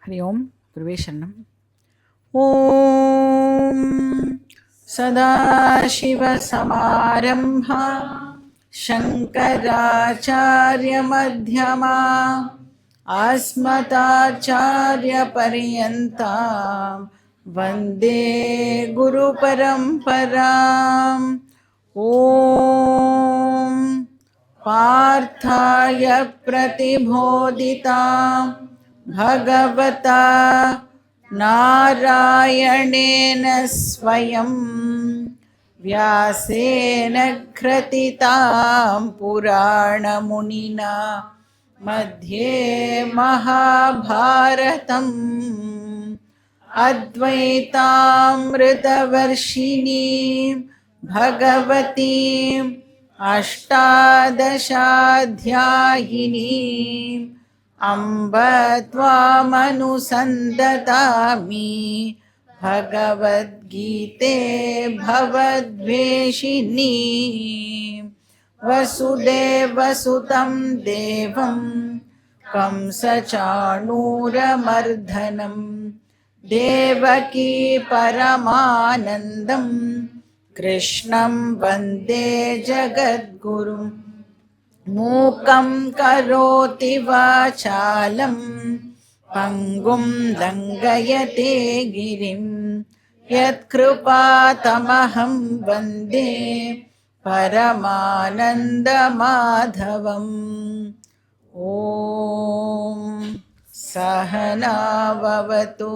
हरि ओम गुरुवे शरणम। ओम सदाशिवसमारम्भा शङ्कराचार्यमध्यमा अस्मदाचार्यपर्यन्तां वन्दे गुरुपरम्पराम्। ॐ पार्थाय प्रतिबोधितां भगवता नारायणेन स्वयं व्यासेन ग्रथितां पुराणमुनिना मध्ये महाभारतम् अद्वैतामृतवर्षिणीं भगवतीम् अष्टादशाध्यायिनीम् अम्ब त्वामनुसन्ददामि भगवद्गीते भवद्वेषिणी। वसुदेवसुतं देवं कंसचाणूरमर्दनं देवकी परमानन्दं कृष्णं वन्दे जगद्गुरुं। मूकं करोति वाचालं पङ्गुं लङ्घयते गिरिं यत्कृपातमहं वन्दे परमानन्दमाधवम्। ॐ सहना भवतु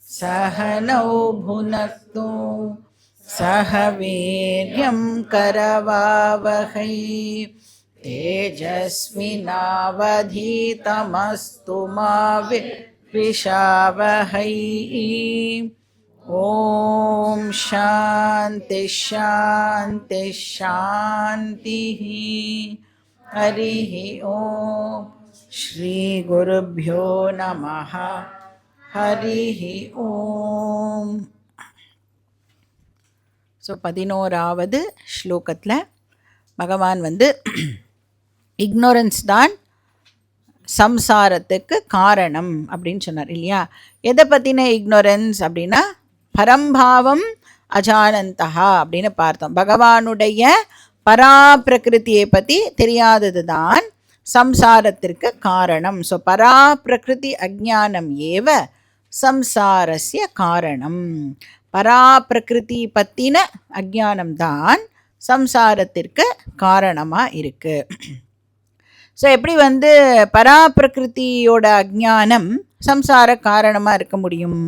सहनौ भुनक्तु सह वीर्यं करवावहै तेजस्विनावधीतमस्तु मा विद्विषावहै। ॐ शान्ति शान्ति शान्तिः। हरिः ॐ श्री गुरुभ्यो नमः। हरिः ॐ। ஸோ 11வது ஸ்லோகத்தில் பகவான் இக்னோரன்ஸ் தான் சம்சாரத்துக்கு காரணம் அப்படின்னு சொன்னார் இல்லையா. எதை பற்றின இக்னோரன்ஸ் அப்படின்னா பரம்பாவம் அஜானந்தா அப்படின்னு பார்த்தோம். பகவானுடைய பராப்பிரகிருதியை பற்றி தெரியாதது தான் சம்சாரத்திற்கு காரணம். ஸோ பராப்பிரகிருதி அஜ்ஞானம் ஏவ சம்சாரஸ்ய காரணம். பராப்பிரகிருதி பற்றின அஜ்ஞானம்தான் சம்சாரத்திற்கு காரணமாக இருக்குது. ஸோ எப்படி பராப்பிரகிருதியோட அஜ்ஞானம் சம்சார காரணமாக இருக்க முடியும்?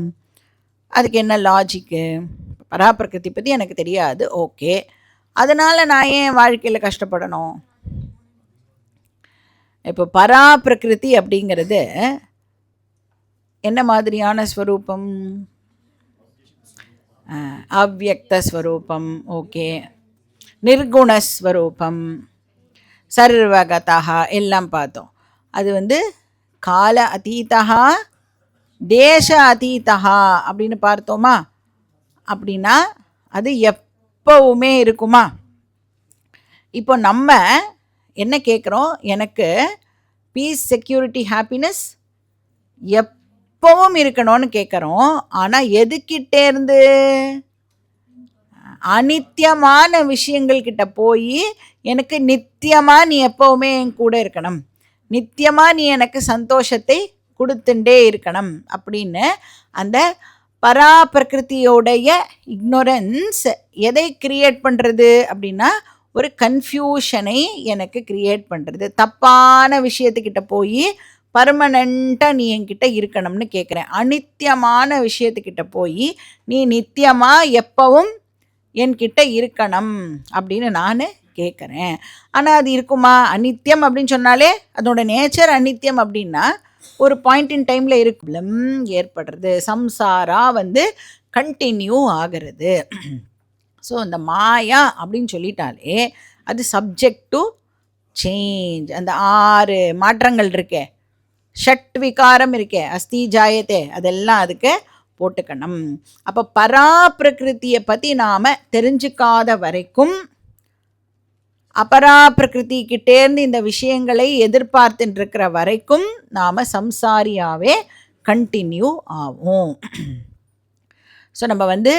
அதுக்கு என்ன லாஜிக்கு? பராப்பிரகிருதி பற்றி எனக்கு தெரியாது, ஓகே, அதனால் நான் ஏன் வாழ்க்கையில் கஷ்டப்படணும்? இப்போ பராப்பிரகிருதி அப்படிங்கிறது என்ன மாதிரியான ஸ்வரூபம்? அவ்யக்தஸ்வரூபம், ஓகே, நிர்குணஸ்வரூபம், சர்வகதா எல்லாம் பார்த்தோம். அது கால அதீதா தேச அதீதா அப்படின்னு பார்த்தோமா? அப்படின்னா அது எப்பவுமே இருக்குமா? இப்போ நம்ம என்ன கேட்குறோம்? எனக்கு பீஸ், செக்யூரிட்டி, ஹாப்பினஸ் எப்பவும் இருக்கணும்னு கேட்குறோம். ஆனால் எதுக்கிட்டேருந்து? அனித்தியமான விஷயங்கள்கிட்ட போய் எனக்கு நித்தியமாக நீ எப்போவுமே என் கூட இருக்கணும், நித்தியமாக நீ எனக்கு சந்தோஷத்தை கொடுத்துட்டே இருக்கணும் அப்படின்னு அந்த பராப்பிரகிருதியோடைய இக்னோரன்ஸ் எதை கிரியேட் பண்ணுறது அப்படின்னா ஒரு கன்ஃபியூஷனை எனக்கு கிரியேட் பண்ணுறது. தப்பான விஷயத்துக்கிட்ட போய் பர்மனண்ட்டாக நீ என்கிட்ட இருக்கணும்னு கேட்குறேன். அனித்தியமான விஷயத்துக்கிட்ட போய் நீ நித்தியமாக எப்பவும் என்கிட்ட இருக்கணும் அப்படின்னு நான் கேட்குறேன். ஆனால் அது இருக்குமா? அனித்தியம் அப்படின்னு சொன்னாலே அதோட நேச்சர் அனித்தியம் அப்படின்னா ஒரு பாயிண்ட் இன் டைமில் இருக்கும் ஏற்படுறது. சம்சாரா கண்டினியூ ஆகிறது. ஸோ அந்த மாயா அப்படின்னு சொல்லிட்டாலே அது சப்ஜெக்ட் டு சேஞ்ச். அந்த 6 மாற்றங்கள் இருக்கே, ஷட் விகாரம் இருக்கே, அஸ்தி ஜாயத்தே, அதெல்லாம் அதுக்கு போட்டுக்கணும். அப்போ பராப்பிரகிருதியை பற்றி நாம் தெரிஞ்சுக்காத வரைக்கும், அபராப்பிரகிருதிக்கிட்டேருந்து இந்த விஷயங்களை எதிர்பார்த்துட்டு இருக்கிற வரைக்கும் நாம் சம்சாரியாவே கண்டினியூ ஆகும். ஸோ நம்ம வந்து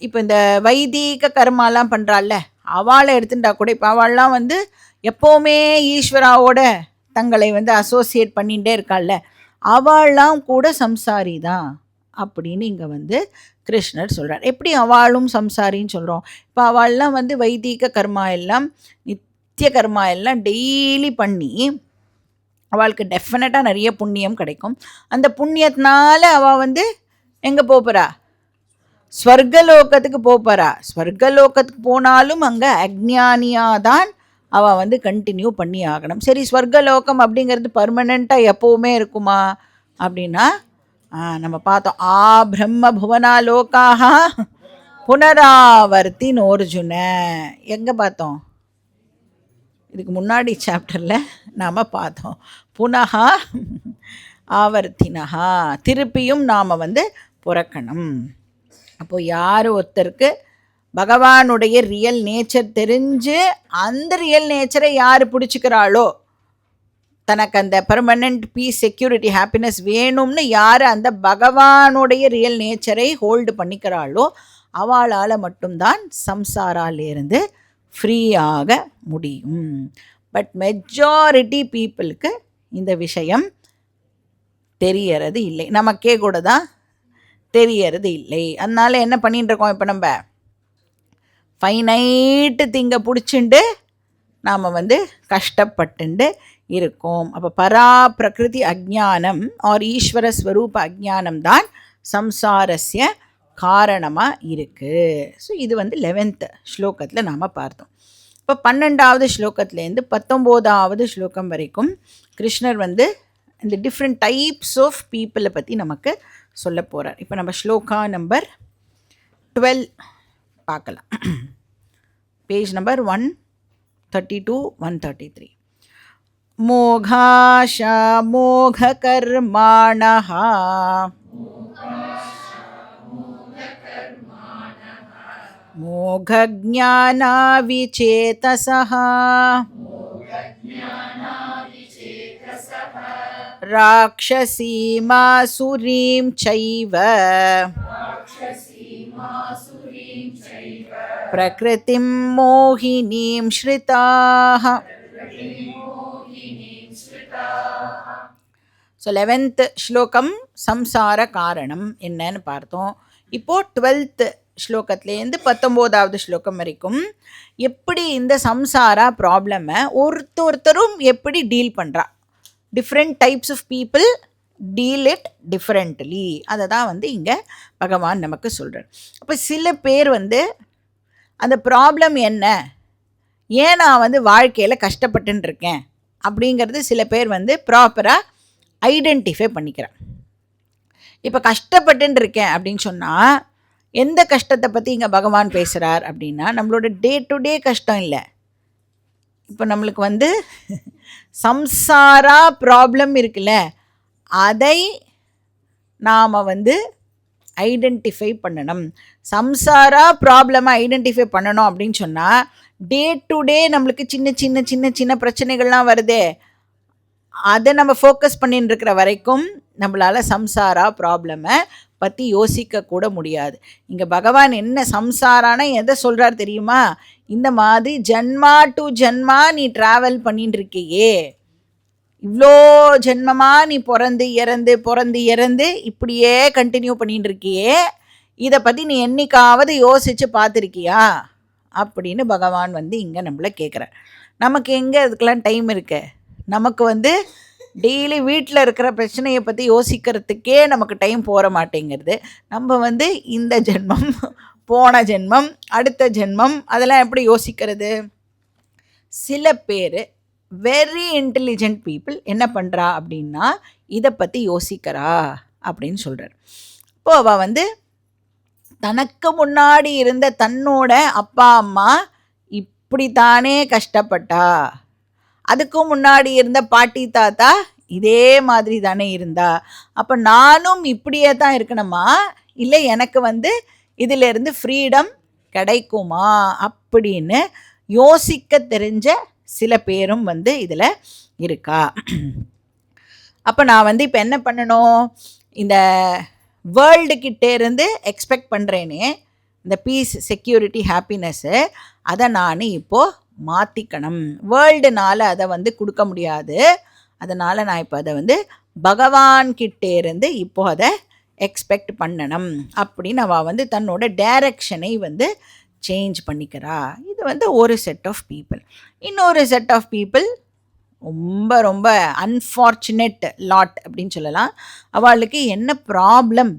இப்போ இந்த வைதிக கர்மாலாம் பண்ணுறாள்ல, அவளை எடுத்துட்டா கூட இப்போ அவள்லாம் வந்து எப்போவுமே ஈஸ்வராவோட தங்களை வந்து அசோசியேட் பண்ணிகிட்டே இருக்காள்ல, அவள்லாம் கூட சம்சாரி தான் அப்படின்னு இங்கே வந்து கிருஷ்ணர் சொல்கிறார். எப்படி அவளும் சம்சாரின்னு சொல்கிறோம்? இப்போ அவள்லாம் வந்து வைதிக கர்மா எல்லாம் நித்திய கர்மா எல்லாம் டெய்லி பண்ணி அவளுக்கு டெஃபினட்டாக நிறைய புண்ணியம் கிடைக்கும். அந்த புண்ணியத்தினால அவள் வந்து எங்கே போகிறா? ஸ்வர்கலோகத்துக்கு போகிறா. ஸ்வர்கலோகத்துக்கு போனாலும் அங்கே அக்ஞானியாக தான் அவள் வந்து கண்டினியூ பண்ணி ஆகணும். சரி, ஸ்வர்கலோகம் அப்படிங்கிறது பர்மனெண்ட்டாக எப்போவுமே இருக்குமா அப்படின்னா நம்ம பார்த்தோம். பிரம்ம புவனா லோகாக புனராவர்த்தி நோர்ஜுன எங்கே பார்த்தோம்? இதுக்கு முன்னாடி சாப்டரில் நாம் பார்த்தோம். புனகா ஆவர்த்தினஹா, திருப்பியும் நாம் வந்து பிறக்கணும். அப்போது யார் ஒருத்தருக்கு பகவானுடைய ரியல் நேச்சர் தெரிஞ்சு அந்த ரியல் நேச்சரை யார் பிடிச்சிக்கிறாளோ, தனக்கு அந்த பர்மனெண்ட் பீஸ், செக்யூரிட்டி, ஹாப்பினஸ் வேணும்னு யார் அந்த பகவானுடைய ரியல் நேச்சரை ஹோல்டு பண்ணிக்கிறாளோ அவளால் மட்டும்தான் சம்சாராலேருந்து ஃப்ரீயாக முடியும். பட் மெஜாரிட்டி பீப்புளுக்கு இந்த விஷயம் தெரியறது இல்லை, நமக்கே கூட தான் தெரியறது இல்லை. அதனால என்ன பண்ணிட்டு இருக்கோம்? இப்போ நம்ம ஃபைனைட்டு திங்க பிடிச்சிண்டு நாம் வந்து கஷ்டப்பட்டுண்டு இருக்கோம். அப்போ பரா பிரகிருதி அஜ்ஞானம் ஆர் ஈஸ்வர ஸ்வரூப அஜ்ஞானம் தான் சம்சாரஸ்ய காரணமாக இருக்குது. ஸோ இது வந்து 11th ஸ்லோகத்தில் நாம் பார்த்தோம். இப்போ 12வது ஸ்லோகத்துலேருந்து 19வது ஸ்லோகம் வரைக்கும் கிருஷ்ணர் வந்து இந்த டிஃப்ரெண்ட் டைப்ஸ் ஆஃப் பீப்புளை பற்றி நமக்கு சொல்ல போகிறார். இப்போ நம்ம ஸ்லோகா நம்பர் 12 பார்க்கலாம். Page number 132 133. மோகாஷா மோககர்மாணஹ மோகஜ்ஞானா விசேதசஹ ராக்ஷசீமாசுரீம் சைவ பிரகிருதிம் மோகினீம் ஸ்ருதாஹ. ஸோ 11th ஸ்லோகம் சம்சார காரணம் என்னன்னு பார்த்தோம். இப்போது 12th ஸ்லோகத்துலேருந்து 19வது ஸ்லோகம் வரைக்கும் எப்படி இந்த சம்சாரா ப்ராப்ளமை ஒருத்தரும் எப்படி டீல் பண்ணுறா, different types of people deal it differently, அதை தான் வந்து இங்கே பகவான் நமக்கு சொல்கிறார். அப்போ சில பேர் வந்து அந்த ப்ராப்ளம் என்ன, ஏன் நான் வந்து வாழ்க்கையில் கஷ்டப்பட்டுன்னு இருக்கேன் அப்படிங்கிறது சில பேர் வந்து ப்ராப்பராக ஐடென்டிஃபை பண்ணிக்கிறேன். இப்போ கஷ்டப்பட்டுன்னு இருக்கேன் அப்படின்னு சொன்னால் எந்த கஷ்டத்தை பற்றி இங்கே பகவான் பேசுகிறார் அப்படின்னா நம்மளோட டே டு டே கஷ்டம் இல்லை. இப்போ நம்மளுக்கு வந்து சம்சாரா ப்ராப்ளம் இருக்குல்ல, அதை நாம் வந்து ஐடென்டிஃபை பண்ணணும். சம்சாரா ப்ராப்ளமை ஐடென்டிஃபை பண்ணணும் அப்படின்னு சொன்னால் டே டு டே நம்மளுக்கு சின்ன சின்ன சின்ன சின்ன பிரச்சனைகள்லாம் வருதே, அதை நம்ம ஃபோக்கஸ் பண்ணின்னு இருக்கிற வரைக்கும் நம்மளால் சம்சாரா ப்ராப்ளமை பற்றி யோசிக்க கூட முடியாது. இங்கே பகவான் என்ன சம்சாரான எதை சொல்கிறார் தெரியுமா? இந்த மாதிரி ஜன்மா டு ஜன்மா நீ ட்ராவல் பண்ணின்னு இருக்கியே, இவ்வளோ ஜென்மமாக நீ பிறந்து இறந்து இப்படியே கண்டினியூ பண்ணின்னு இருக்கியே, இதை பற்றி நீ என்னைக்காவது யோசித்து பார்த்துருக்கியா அப்படின்னு பகவான் வந்து இங்கே நம்மளை கேட்குறார். நமக்கு எங்கே அதுக்கெல்லாம் டைம் இருக்கு? நமக்கு வந்து டெய்லி வீட்டில் இருக்கிற பிரச்சனையை பற்றி யோசிக்கிறதுக்கே நமக்கு டைம் போக மாட்டேங்கிறது. நம்ம வந்து இந்த ஜென்மம், போன ஜென்மம், அடுத்த ஜென்மம், அதெல்லாம் எப்படி யோசிக்கிறது? சில பேர் வெரி இன்டெலிஜென்ட் பீப்புள் என்ன பண்ணுறா அப்படின்னா இதை பற்றி யோசிக்கிறா அப்படின்னு சொல்கிறார். இப்போது அவள் வந்து தனக்கு முன்னாடி இருந்த தன்னோட அப்பா அம்மா இப்படித்தானே கஷ்டப்பட்டா, அதுக்கும் முன்னாடி இருந்த பாட்டி தாத்தா இதே மாதிரி தானே இருந்தா, அப்போ நானும் இப்படியே தான் இருக்கணுமா, இல்லை எனக்கு வந்து இதிலிருந்து ஃப்ரீடம் கிடைக்குமா அப்படின்னு யோசிக்க தெரிஞ்ச சில பேரும் வந்து இதில் இருக்கா. அப்போ நான் வந்து இப்போ என்ன பண்ணணும், இந்த வேர்ல்டுக்கிட்டே இருந்து எக்ஸ்பெக்ட் பண்ணுறேனே இந்த பீஸ், செக்யூரிட்டி, ஹாப்பினஸ்ஸு, அதை நான் இப்போது மாற்றிக்கணும். வேர்ல்டுனால் அதை வந்து கொடுக்க முடியாது. அதனால் நான் இப்போ அதை வந்து பகவான்கிட்டே இருந்து இப்போது அதை எக்ஸ்பெக்ட் பண்ணணும் அப்படின்னு அவள் வந்து தன்னோட டைரக்ஷனை வந்து சேஞ்ச் பண்ணிக்கிறா. இது வந்து ஒரு செட் ஆஃப் பீப்புள். இன்னொரு செட் ஆஃப் பீப்புள் ரொம்ப ரொம்ப அன்ஃபார்ச்சுனேட் லாட் அப்படின்னு சொல்லலாம். அவளுக்கு என்ன ப்ராப்ளம்,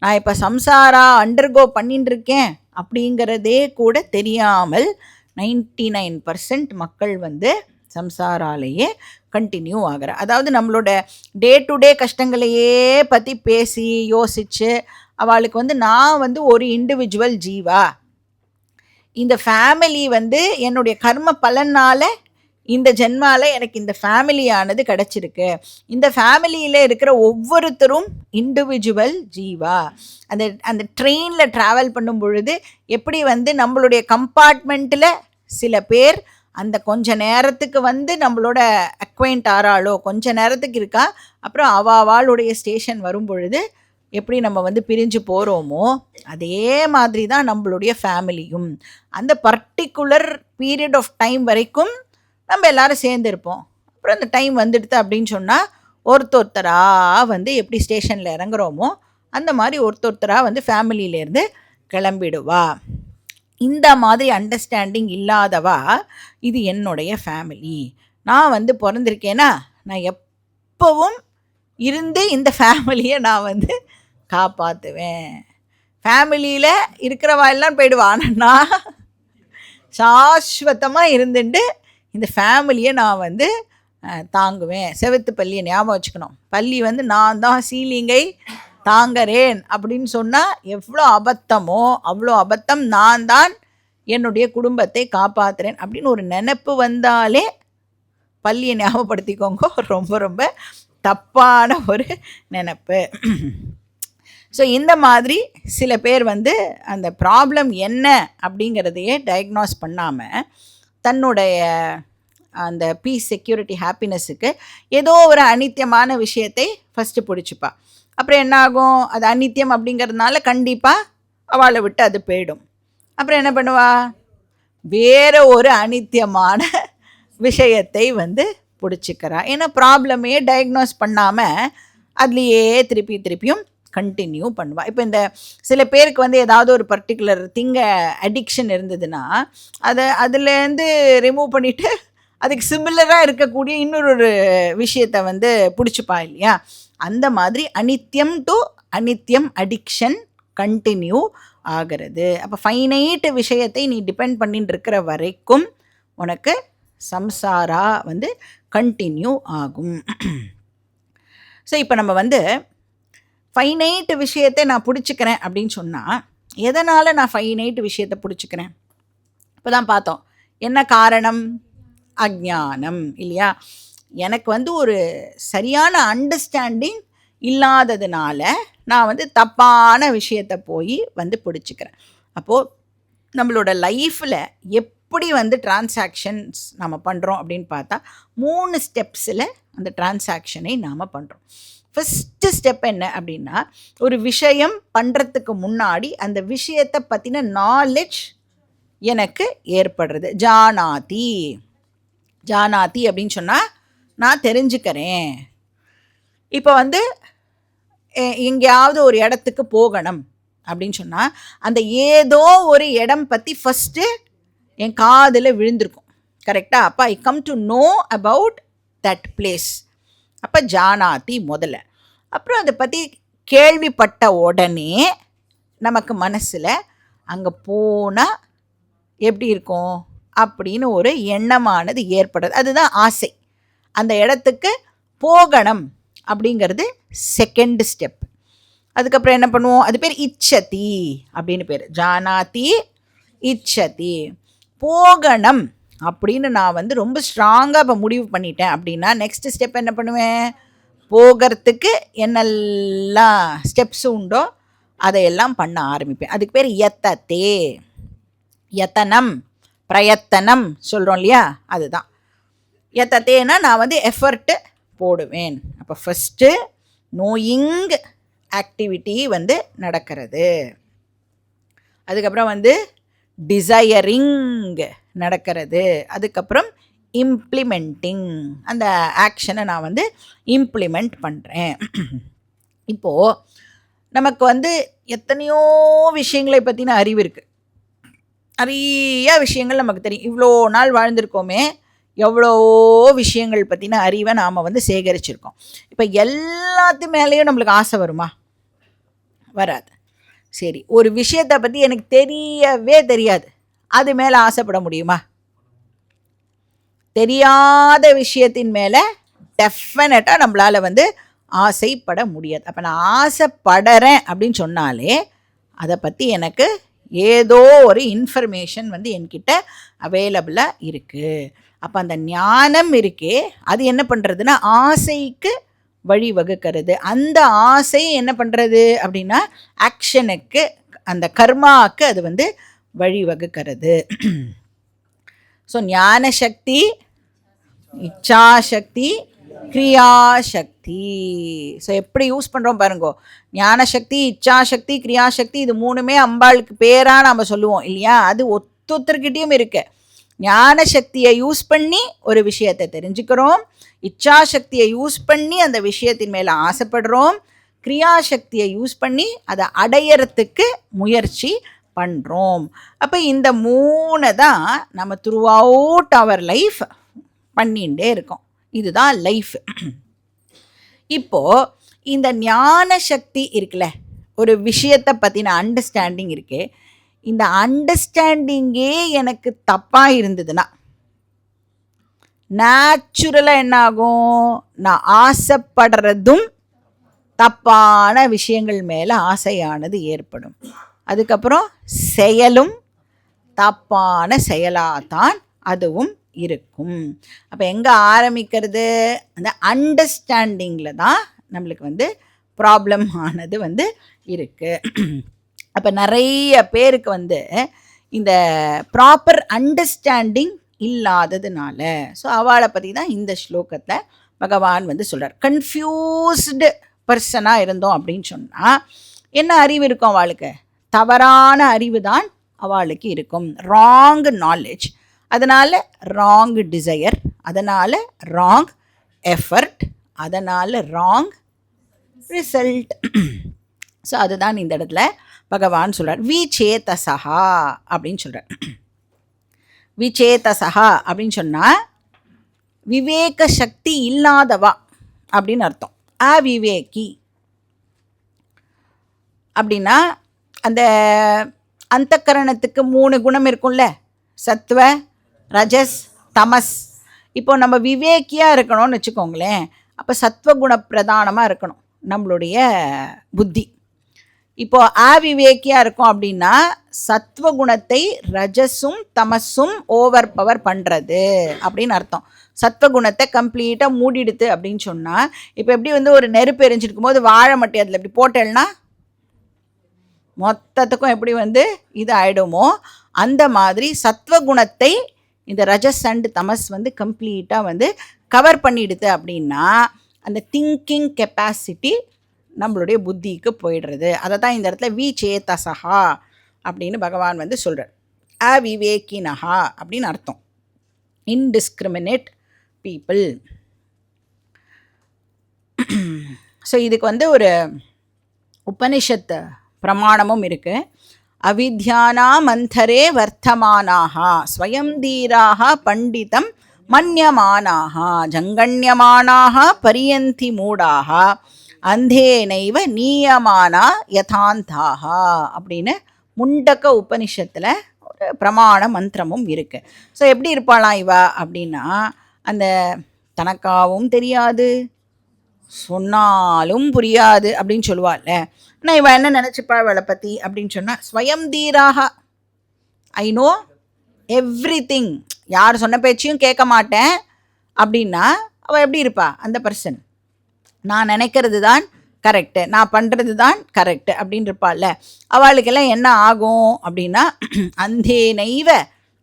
நான் இப்போ சம்சாரா அண்டர்கோ பண்ணிட்டு இருக்கேன் அப்படிங்கிறதே கூட தெரியாமல் 99% மக்கள் வந்து சம்சாராலேயே கண்டினியூ ஆகிற. அதாவது நம்மளோட டே டு டே கஷ்டங்களையே பற்றி பேசி யோசித்து அவளுக்கு வந்து நான் வந்து ஒரு இண்டிவிஜுவல் ஜீவா, இந்த ஃபேமிலி வந்து என்னுடைய கர்ம பலனால் இந்த ஜென்மாவில் எனக்கு இந்த ஃபேமிலியானது கிடச்சிருக்கு, இந்த ஃபேமிலியில் இருக்கிற ஒவ்வொருத்தரும் இண்டிவிஜுவல் ஜீவா. அந்த அந்த ட்ரெயினில் ட்ராவல் பண்ணும் பொழுது எப்படி வந்து நம்மளுடைய கம்பார்ட்மெண்ட்டில் சில பேர் அந்த கொஞ்ச நேரத்துக்கு வந்து நம்மளோட அக்வைண்ட் ஆறாளோ கொஞ்ச நேரத்துக்கு இருக்கா, அப்புறம் அவளுடைய ஸ்டேஷன் வரும் பொழுது எப்படி நம்ம வந்து பிரிஞ்சு போகிறோமோ அதே மாதிரி தான் நம்மளுடைய ஃபேமிலியும். அந்த பர்டிகுலர் பீரியட் ஆஃப் டைம் வரைக்கும் நம்ம எல்லோரும் சேர்ந்துருப்போம். அப்புறம் அந்த டைம் வந்துடுது அப்படின்னு சொன்னால் ஒருத்தராக வந்து எப்படி ஸ்டேஷனில் இறங்குறோமோ அந்த மாதிரி ஒருத்தராக வந்து ஃபேமிலியிலேருந்து கிளம்பிடுவா. இந்த மாதிரி அண்டர்ஸ்டாண்டிங் இல்லாதவா இது என்னுடைய ஃபேமிலி, நான் வந்து பிறந்திருக்கேன்னா நான் எப்பவும் இருந்து இந்த ஃபேமிலியை நான் வந்து காப்பாற்றுவேன். ஃபேமிலியில் இருக்கிறவா எல்லாம் போயிடுவா, ஆனால் நான் சாஸ்வதமாக இருந்துட்டு இந்த ஃபேமிலியை நான் வந்து தாங்குவேன். செவத்து பள்ளியை ஞாபகம் வச்சுக்கணும். பள்ளி வந்து நான் தான் சீலிங்கை தாங்கறேன் அப்படின்னு சொன்னால் எவ்வளோ அபத்தமோ அவ்வளோ அபத்தம். நான் தான் என்னுடைய குடும்பத்தை காப்பாற்றுறேன் அப்படின்னு ஒரு நினப்பு வந்தாலே பள்ளியை ஞாபகப்படுத்திக்கோங்க, ரொம்ப ரொம்ப தப்பான ஒரு நினப்பு. ஸோ இந்த மாதிரி சில பேர் வந்து அந்த ப்ராப்ளம் என்ன அப்படிங்கிறதையே டயக்னாஸ் பண்ணாமல் தன்னுடைய அந்த பீஸ், செக்யூரிட்டி, ஹாப்பினஸுக்கு ஏதோ ஒரு அநித்தியமான விஷயத்தை ஃபஸ்ட்டு பிடிச்சிப்பா. அப்புறம் என்ன ஆகும், அது அநித்தியம் அப்படிங்கிறதுனால கண்டிப்பாக அவளை விட்டு அது போயிடும். அப்புறம் என்ன பண்ணுவா, வேறு ஒரு அநித்தியமான விஷயத்தை வந்து பிடிச்சிக்கிறா. ஏன்னா ப்ராப்ளமையே டயக்னோஸ் பண்ணாமல் அதுலேயே திருப்பியும் கண்டினியூ பண்ணுவா. இப்போ இந்த சில பேருக்கு வந்து ஏதாவது ஒரு பர்டிகுலர் திங்கை அடிக்ஷன் இருந்ததுன்னா அதுலேருந்து ரிமூவ் பண்ணிவிட்டு அதுக்கு சிமிலராக இருக்கக்கூடிய இன்னொரு விஷயத்தை வந்து பிடிச்சிப்பா இல்லையா. அந்த மாதிரி அனித்தியம் டு அனித்தியம் அடிக்ஷன் கண்டினியூ ஆகிறது. அப்போ ஃபைனைட் விஷயத்தை நீ டிபெண்ட் பண்ணிட்டு இருக்கிற வரைக்கும் உனக்கு சம்சாரா வந்து கண்டினியூ ஆகும். ஸோ இப்போ நம்ம வந்து ஃபைனைட் விஷயத்தை நான் பிடிச்சிக்கிறேன் அப்படின்னு சொன்னால் எதனால் நான் ஃபைனைட் விஷயத்தை பிடிச்சிக்கிறேன்? இப்போ தான் பார்த்தோம் என்ன காரணம், அஜ்ஞானம் இல்லையா. எனக்கு வந்து ஒரு சரியான அண்டர்ஸ்டாண்டிங் இல்லாததுனால நான் வந்து தப்பான விஷயத்தை போய் வந்து பிடிச்சிக்கிறேன். அப்போது நம்மளோட லைஃப்பில் எப்படி வந்து டிரான்சாக்ஷன்ஸ் நம்ம பண்ணுறோம் அப்படின்னு பார்த்தா 3 ஸ்டெப்ஸில் அந்த டிரான்சாக்ஷனை நாம் பண்ணுறோம். ஃபஸ்ட்டு ஸ்டெப் என்ன அப்படின்னா, ஒரு விஷயம் பண்ணுறதுக்கு முன்னாடி அந்த விஷயத்தை பற்றின நாலேஜ் எனக்கு ஏற்படுறது. ஜானாதி அப்படின்னு சொன்னால் நான் தெரிஞ்சுக்கிறேன். இப்போ வந்து எங்கேயாவது ஒரு இடத்துக்கு போகணும் அப்படின்னு சொன்னால் அந்த ஏதோ ஒரு இடம் பற்றி ஃபஸ்ட்டு என் காதில் விழுந்திருக்கும், கரெக்டாக? அப்போ I come to know about that place. அப்போ ஜானாதி முதல்ல. அப்புறம் அதை பற்றி கேள்விப்பட்ட உடனே நமக்கு மனசில் அங்கே போனால் எப்படி இருக்கும் அப்படின்னு ஒரு எண்ணமானது ஏற்படுது. அதுதான் ஆசை. அந்த இடத்துக்கு போகணும் அப்படிங்கிறது செகண்ட் ஸ்டெப். அதுக்கப்புறம் என்ன பண்ணுவோம், அது பேர் இச்சதி அப்படின்னு பேர். ஜானாதி இச்சதி. போகணும் அப்படின்னு நான் வந்து ரொம்ப ஸ்ட்ராங்காக இப்போ முடிவு பண்ணிட்டேன் அப்படின்னா நெக்ஸ்ட் ஸ்டெப் என்ன பண்ணுவேன், போகிறதுக்கு என்னெல்லாம் ஸ்டெப்ஸ் உண்டோ அதையெல்லாம் பண்ண ஆரம்பிப்பேன். அதுக்கு பேர் யத்ததே. யத்தனம், பிரயத்தனம் சொல்கிறோம் இல்லையா, அதுதான் யத்ததேனா நான் வந்து எஃபர்ட்டு போடுவேன். அப்போ ஃபஸ்ட்டு நோயிங் ஆக்டிவிட்டி வந்து நடக்கிறது. அதுக்கப்புறம் வந்து டிசையரிங் நடக்கிறது. அதுக்கப்புறம் இம்ப்ளிமெண்டிங், அந்த ஆக்ஷனை நான் வந்து இம்ப்ளிமெண்ட் பண்ணுறேன். இப்போது நமக்கு வந்து எத்தனையோ விஷயங்களை பற்றின அறிவு இருக்குது. நிறைய விஷயங்கள் நமக்கு தெரியும். இவ்வளோ நாள் வாழ்ந்திருக்கோமே, எவ்வளோ விஷயங்கள் பற்றின அறிவை நாம் வந்து சேகரிச்சிருக்கோம். இப்போ எல்லாத்து மேலேயும் நம்மளுக்கு ஆசை வருமா? வராது. சரி, ஒரு விஷயத்தை பற்றி எனக்கு தெரியவே தெரியாது, அது மேலே ஆசைப்பட முடியுமா? தெரியாத விஷயத்தின் மேலே டெஃபினட்டாக நம்மளால் வந்து ஆசைப்பட முடியாது. அப்போ நான் ஆசைப்படுறேன் அப்படின்னு சொன்னாலே அதை பற்றி எனக்கு ஏதோ ஒரு இன்ஃபர்மேஷன் வந்து என்கிட்ட அவைலபிளாக இருக்குது. அப்போ அந்த ஞானம் இருக்கே, அது என்ன பண்ணுறதுன்னா ஆசைக்கு வழிவகுக்கிறது. அந்த ஆசை என்ன பண்ணுறது அப்படின்னா ஆக்ஷனுக்கு, அந்த கர்மாவுக்கு அது வந்து வழிவகுக்கிறது. ஸோ ஞானசக்தி, இச்சாசக்தி, கிரியாசக்தி. ஸோ எப்படி யூஸ் பண்ணுறோம் பாருங்கோ. ஞானசக்தி, இச்சாசக்தி, கிரியாசக்தி, இது மூணுமே அம்பாளுக்கு பேராக நாம் சொல்லுவோம் இல்லையா? அது ஒத்தொத்தர்கிட்டையும் இருக்கு. ஞானசக்தியை யூஸ் பண்ணி ஒரு விஷயத்தை தெரிஞ்சுக்கிறோம், இச்சாசக்தியை யூஸ் பண்ணி அந்த விஷயத்தின் மேலே ஆசைப்படுறோம், கிரியாசக்தியை யூஸ் பண்ணி அதை அடையறதுக்கு முயற்சி பண்ணுறோம். அப்போ இந்த மூணு தான் நம்ம த்ரூ அவுட் அவர் லைஃப் பண்ணிகிட்டே இருக்கோம். இதுதான் லைஃப். இப்போது இந்த ஞான சக்தி இருக்குல்ல, ஒரு விஷயத்தை பற்றின அண்டர்ஸ்டாண்டிங் இருக்கு. இந்த அண்டர்ஸ்டாண்டிங்கே எனக்கு தப்பாக இருந்ததுன்னா நேச்சுரலாக என்ன ஆகும்? நான் ஆசைப்படுறதும் தப்பான விஷயங்கள் மேலே ஆசையானது ஏற்படும். அதுக்கப்புறம் செயலும் தப்பான செயலாகத்தான் அதுவும் இருக்கும். அப்போ எங்கே ஆரம்பிக்கிறது? அந்த அண்டர்ஸ்டாண்டிங்கில் தான் நம்மளுக்கு வந்து ப்ராப்ளம் ஆனது வந்து இருக்குது. அப்போ நிறைய பேருக்கு வந்து இந்த ப்ராப்பர் அண்டர்ஸ்டாண்டிங் இல்லாததுனால, ஸோ அவளை பற்றி தான் இந்த ஸ்லோகத்தில் பகவான் வந்து சொல்கிறார். கன்ஃபியூஸ்டு பர்சனாக இருந்தோம் அப்படின்னு சொன்னால் என்ன அறிவு இருக்கும் அவளுக்கு? தவறான அறிவு தான் அவளுக்கு இருக்கும். ராங் நாலேஜ், அதனால் ராங் டிசையர், அதனால் ராங் எஃபர்ட், அதனால் ராங் ரிசல்ட். ஸோ அதுதான் இந்த இடத்துல பகவான் சொல்கிறார். விசேதசா அப்படின்னு சொல்கிறார். விசேதசா அப்படின்னு சொன்னால் விவேக சக்தி இல்லாதவா அப்படின்னு அர்த்தம். அவிவேகி அப்படின்னா அந்த அந்தக்கரணத்துக்கு 3 குணம் இருக்கும்ல, சத்வ, ரஜஸ், தமஸ். இப்போ நம்ம விவேக்கியாக இருக்கணும்னு வச்சுக்கோங்களேன், அப்போ சத்வகுண பிரதானமாக இருக்கணும் நம்மளுடைய புத்தி. இப்போ அவிவேக்கியாக இருக்கும் அப்படின்னா சத்வகுணத்தை ரஜஸும் தமஸும் ஓவர் பவர் பண்ணுறது அப்படின்னு அர்த்தம். சத்வகுணத்தை கம்ப்ளீட்டாக மூடிடுது அப்படின்னு சொன்னால், இப்போ எப்படி வந்து ஒரு நெருப்பு எரிஞ்சிருக்கும் போது வாழை மட்டை அதில் எப்படி போட்டேன்னா மொத்தத்துக்கும் எப்படி வந்து இது ஆகிடுமோ, அந்த மாதிரி சத்வகுணத்தை இந்த ரஜஸ் அண்ட் தமஸ் வந்து கம்ப்ளீட்டாக வந்து கவர் பண்ணிடுது அப்படின்னா அந்த திங்கிங் கெப்பாசிட்டி நம்மளுடைய புத்திக்கு போயிடுறது. அதை தான் இந்த இடத்துல விசேதசா அப்படின்னு பகவான் வந்து சொல்கிறார். அவிவேகினஹா அப்படின்னு அர்த்தம். Indiscriminate people. ஸோ இதுக்கு வந்து ஒரு உபனிஷத் பிரமாணமும் இருக்குது. அவித்யானா மந்தரே வர்த்தமானாக ஸ்வயம் தீராக பண்டிதம் மன்யமானாக ஜங்கண்யமானாக பரியந்தி மூடாக அந்தேனைவ நீயமானா யதாந்தாக அப்படின்னு முண்டக்க உபனிஷத்தில் ஒரு பிரமாண மந்திரமும் இருக்குது. ஸோ எப்படி இருப்பாளாம் இவா அப்படின்னா, அந்த தனக்காகவும் தெரியாது, சொன்னாலும் புரியாது அப்படின்னு சொல்லுவாள்ல. ஆனால் இவன் என்ன நினச்சிப்பா இவளை பற்றி அப்படின்னு சொன்னால், ஸ்வயம் தீராக, ஐ நோ எவ்ரி திங், யார் சொன்ன பேச்சையும் கேட்க மாட்டேன் அப்படின்னா அவள் எப்படி இருப்பா? அந்த பர்சன் நான் நினைக்கிறது தான் கரெக்டு, நான் பண்ணுறது தான் கரெக்டு அப்படின்னு இருப்பாள்ல. அவளுக்கெல்லாம் என்ன ஆகும் அப்படின்னா அந்தேனைவ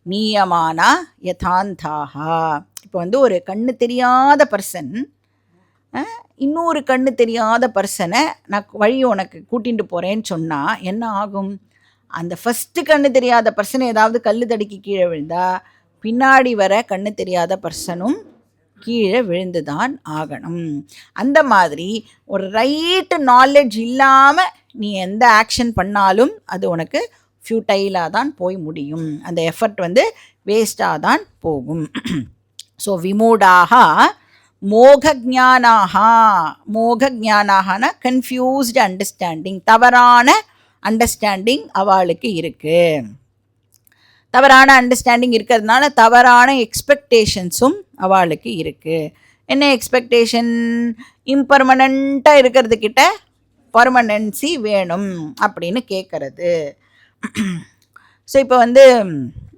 நீயமானா யதாந்தாகா. இப்போ வந்து ஒரு கண்ணு தெரியாத பர்சன் இன்னொரு கண்ணு தெரியாத பர்சனை நான் வழி உனக்கு கூட்டிகிட்டு போகிறேன்னு சொன்னால் என்ன ஆகும்? அந்த ஃபஸ்ட்டு கண்ணு தெரியாத பர்சனை ஏதாவது கல் தடுக்கி கீழே விழுந்தா பின்னாடி வர கண்ணு தெரியாத பர்சனும் கீழே விழுந்து தான் ஆகணும். அந்த மாதிரி ஒரு ரைட்டு நாலேஜ் இல்லாமல் நீ எந்த ஆக்ஷன் பண்ணாலும் அது உனக்கு ஃபியூட்டைலாக தான் போய் முடியும். அந்த எஃபர்ட் வேஸ்ட்டாக தான் போகும். ஸோ விமூடாக மோகஜானாகனா கன்ஃபியூஸ்டு அண்டர்ஸ்டாண்டிங், தவறான அண்டர்ஸ்டாண்டிங் அவளுக்கு இருக்குது. தவறான அண்டர்ஸ்டாண்டிங் இருக்கிறதுனால தவறான எக்ஸ்பெக்டேஷன்ஸும் அவளுக்கு இருக்குது. என்ன எக்ஸ்பெக்டேஷன்? இம்பர்மனண்ட்டாக இருக்கிறதுக்கிட்ட பர்மனன்சி வேணும் அப்படின்னு கேட்குறது. ஸோ இப்போ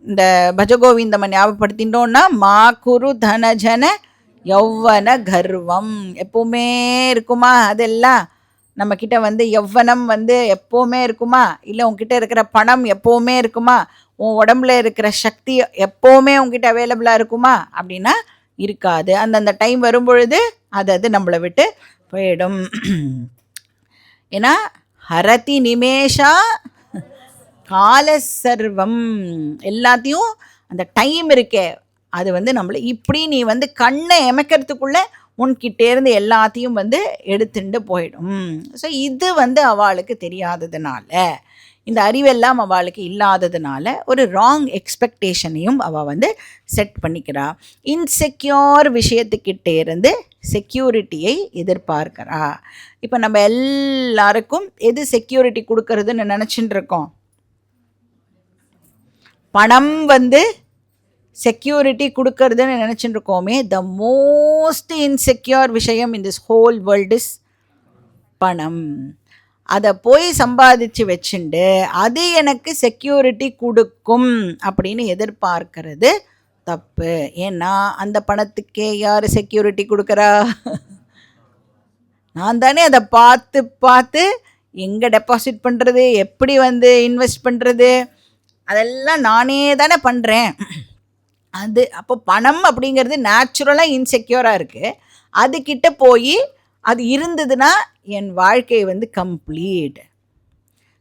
இந்த பஜகோவிந்தம் ஞாபகப்படுத்திட்டோன்னா மா குரு தனஜன யௌவன கர்வம் எப்பவுமே இருக்குமா? அதெல்லாம் நம்மக்கிட்ட யௌவனம் எப்போவுமே இருக்குமா? இல்லை உங்ககிட்ட இருக்கிற பணம் எப்போவுமே இருக்குமா? உன் உடம்புல இருக்கிற சக்தி எப்போவுமே உங்ககிட்ட அவைலபிளாக இருக்குமா? அப்படின்னா இருக்காது. அந்தந்த டைம் வரும்பொழுது அது நம்மளை விட்டு போயிடும். ஏன்னா ஹரதி நிமேஷா கால சர்வம், எல்லாத்தையும் அந்த டைம் இருக்கே அது நம்மளை இப்படி நீ கண்ணை எமைக்கிறதுக்குள்ளே உன்கிட்டேருந்து எல்லாத்தையும் எடுத்துட்டு போயிடும். ஸோ இது அவளுக்கு தெரியாததுனால, இந்த அறிவெல்லாம் அவளுக்கு இல்லாததுனால ஒரு ராங் எக்ஸ்பெக்டேஷனையும் அவள் செட் பண்ணிக்கிறா. இன்செக்யூர் விஷயத்துக்கிட்டே இருந்து செக்யூரிட்டியை எதிர்பார்க்கிறா. இப்போ நம்ம எல்லாருக்கும் எது செக்யூரிட்டி கொடுக்கறதுன்னு நினச்சிட்டு இருக்கோம்? பணம் செக்யூரிட்டி கொடுக்கறதுன்னு நினச்சிட்டு இருக்கோமே. த மோஸ்ட் இன்செக்யூர் விஷயம் in this whole world is பணம். அதை போய் சம்பாதிச்சு வச்சுண்டு அது எனக்கு செக்யூரிட்டி கொடுக்கும் அப்படின்னு எதிர்பார்க்கறது தப்பு. ஏன்னா அந்த பணத்துக்கே யார் செக்யூரிட்டி கொடுக்குறா? நான் தானே அதை பார்த்து பார்த்து எங்கே டெபாசிட் பண்ணுறது, எப்படி இன்வெஸ்ட் பண்ணுறது, அதெல்லாம் நானே தானே பண்ணுறேன். அது அப்போ பணம் அப்படிங்கிறது நேச்சுரலாக இன்செக்யூராக இருக்குது. அதுக்கிட்ட போய் அது இருந்ததுன்னா என் வாழ்க்கை கம்ப்ளீட்.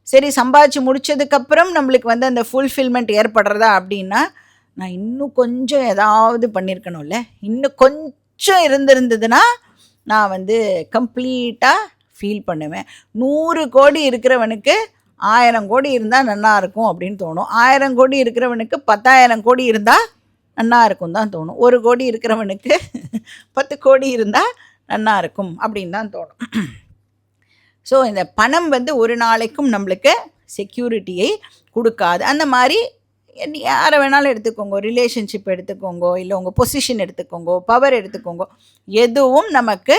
சரி, சம்பாதிச்சு முடித்ததுக்கப்புறம் நம்மளுக்கு அந்த ஃபுல்ஃபில்மெண்ட் ஏற்படுறதா அப்படின்னா நான் இன்னும் கொஞ்சம் ஏதாவது பண்ணியிருக்கணும்ல, இன்னும் கொஞ்சம் இருந்திருந்ததுன்னா நான் கம்ப்ளீட்டாக ஃபீல் பண்ணுவேன். 100 கோடி இருக்கிறவனுக்கு 1000 கோடி இருந்தால் நல்லா இருக்கும் அப்படின்னு தோணும். 1000 கோடி இருக்கிறவனுக்கு 10,000 கோடி இருந்தால் நல்லா இருக்கும் தான் தோணும். 1 கோடி இருக்கிறவனுக்கு 10 கோடி இருந்தால் நல்லா இருக்கும் அப்படின்னு தான் தோணும். ஸோ இந்த பணம் ஒரு நாளைக்கும் நம்மளுக்கு செக்யூரிட்டியை கொடுக்காது. அந்த மாதிரி யாரை வேணாலும் எடுத்துக்கோங்க, ரிலேஷன்ஷிப் எடுத்துக்கோங்க, இல்லை உங்கள் பொசிஷன் எடுத்துக்கோங்க, பவர் எடுத்துக்கோங்க, எதுவும் நமக்கு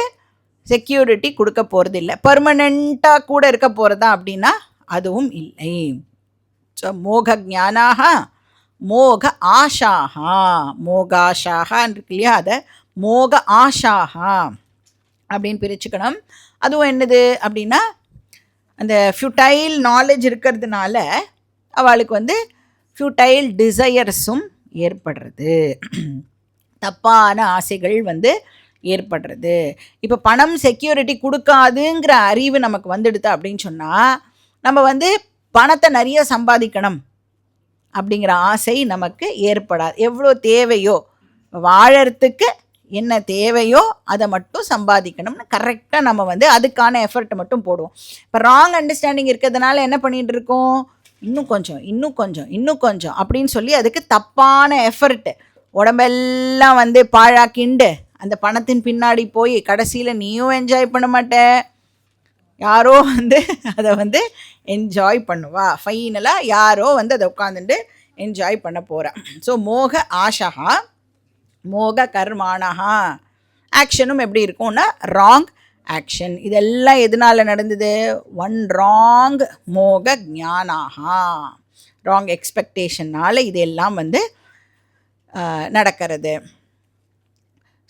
செக்யூரிட்டி கொடுக்க போகிறது இல்லை. பர்மனெண்ட்டாக கூட இருக்க போகிறதா அப்படின்னா அதுவும் இல்லை. ஸோ மோக ஞானாக மோக ஆஷாகா, மோகாஷாகான்னு இருக்கு இல்லையா, அதை மோக ஆஷாகா அப்படின்னு பிரிச்சுக்கணும். அதுவும் என்னது அப்படின்னா அந்த ஃபியூட்டைல் நாலேஜ் இருக்கிறதுனால அவளுக்கு ஃபியூட்டைல் டிசையர்ஸும் ஏற்படுறது, தப்பான ஆசைகள் ஏற்படுறது. இப்போ பணம் செக்யூரிட்டி கொடுக்காதுங்கிற அறிவு நமக்கு வந்துடுது அப்படின்னு சொன்னால் நம்ம பணத்தை நிறைய சம்பாதிக்கணும் அப்படிங்கிற ஆசை நமக்கு ஏற்படாது. எவ்வளோ தேவையோ, வாழறதுக்கு என்ன தேவையோ அதை மட்டும் சம்பாதிக்கணும்னு கரெக்டாக நம்ம அதுக்கான எஃபர்ட்டை மட்டும் போடுவோம். இப்போ ராங் அண்டர்ஸ்டாண்டிங் இருக்கிறதுனால என்ன பண்ணிகிட்டு இருக்கோம்? இன்னும் கொஞ்சம் இன்னும் கொஞ்சம் இன்னும் கொஞ்சம் அப்படின்னு சொல்லி அதுக்கு தப்பான எஃபர்ட்டு உடம்பெல்லாம் பாழாக்கிண்டு அந்த பணத்தின் பின்னாடி போய் கடைசியில் நீயும் என்ஜாய் பண்ண மாட்டே, யாரோ அதை என்ஜாய் பண்ணுவா. ஃபைனலாக யாரோ அதை உட்காந்துட்டு என்ஜாய் பண்ண போகிறா. ஸோ மோக ஆஷா மோக கர்மானஹா, ஆக்ஷனும் எப்படி இருக்கும்னா ராங் ஆக்ஷன். இதெல்லாம் எதனால் நடந்தது? ஒன் ராங் மோக ஞானாகா, ராங் எக்ஸ்பெக்டேஷனால் இதெல்லாம் நடக்கிறது.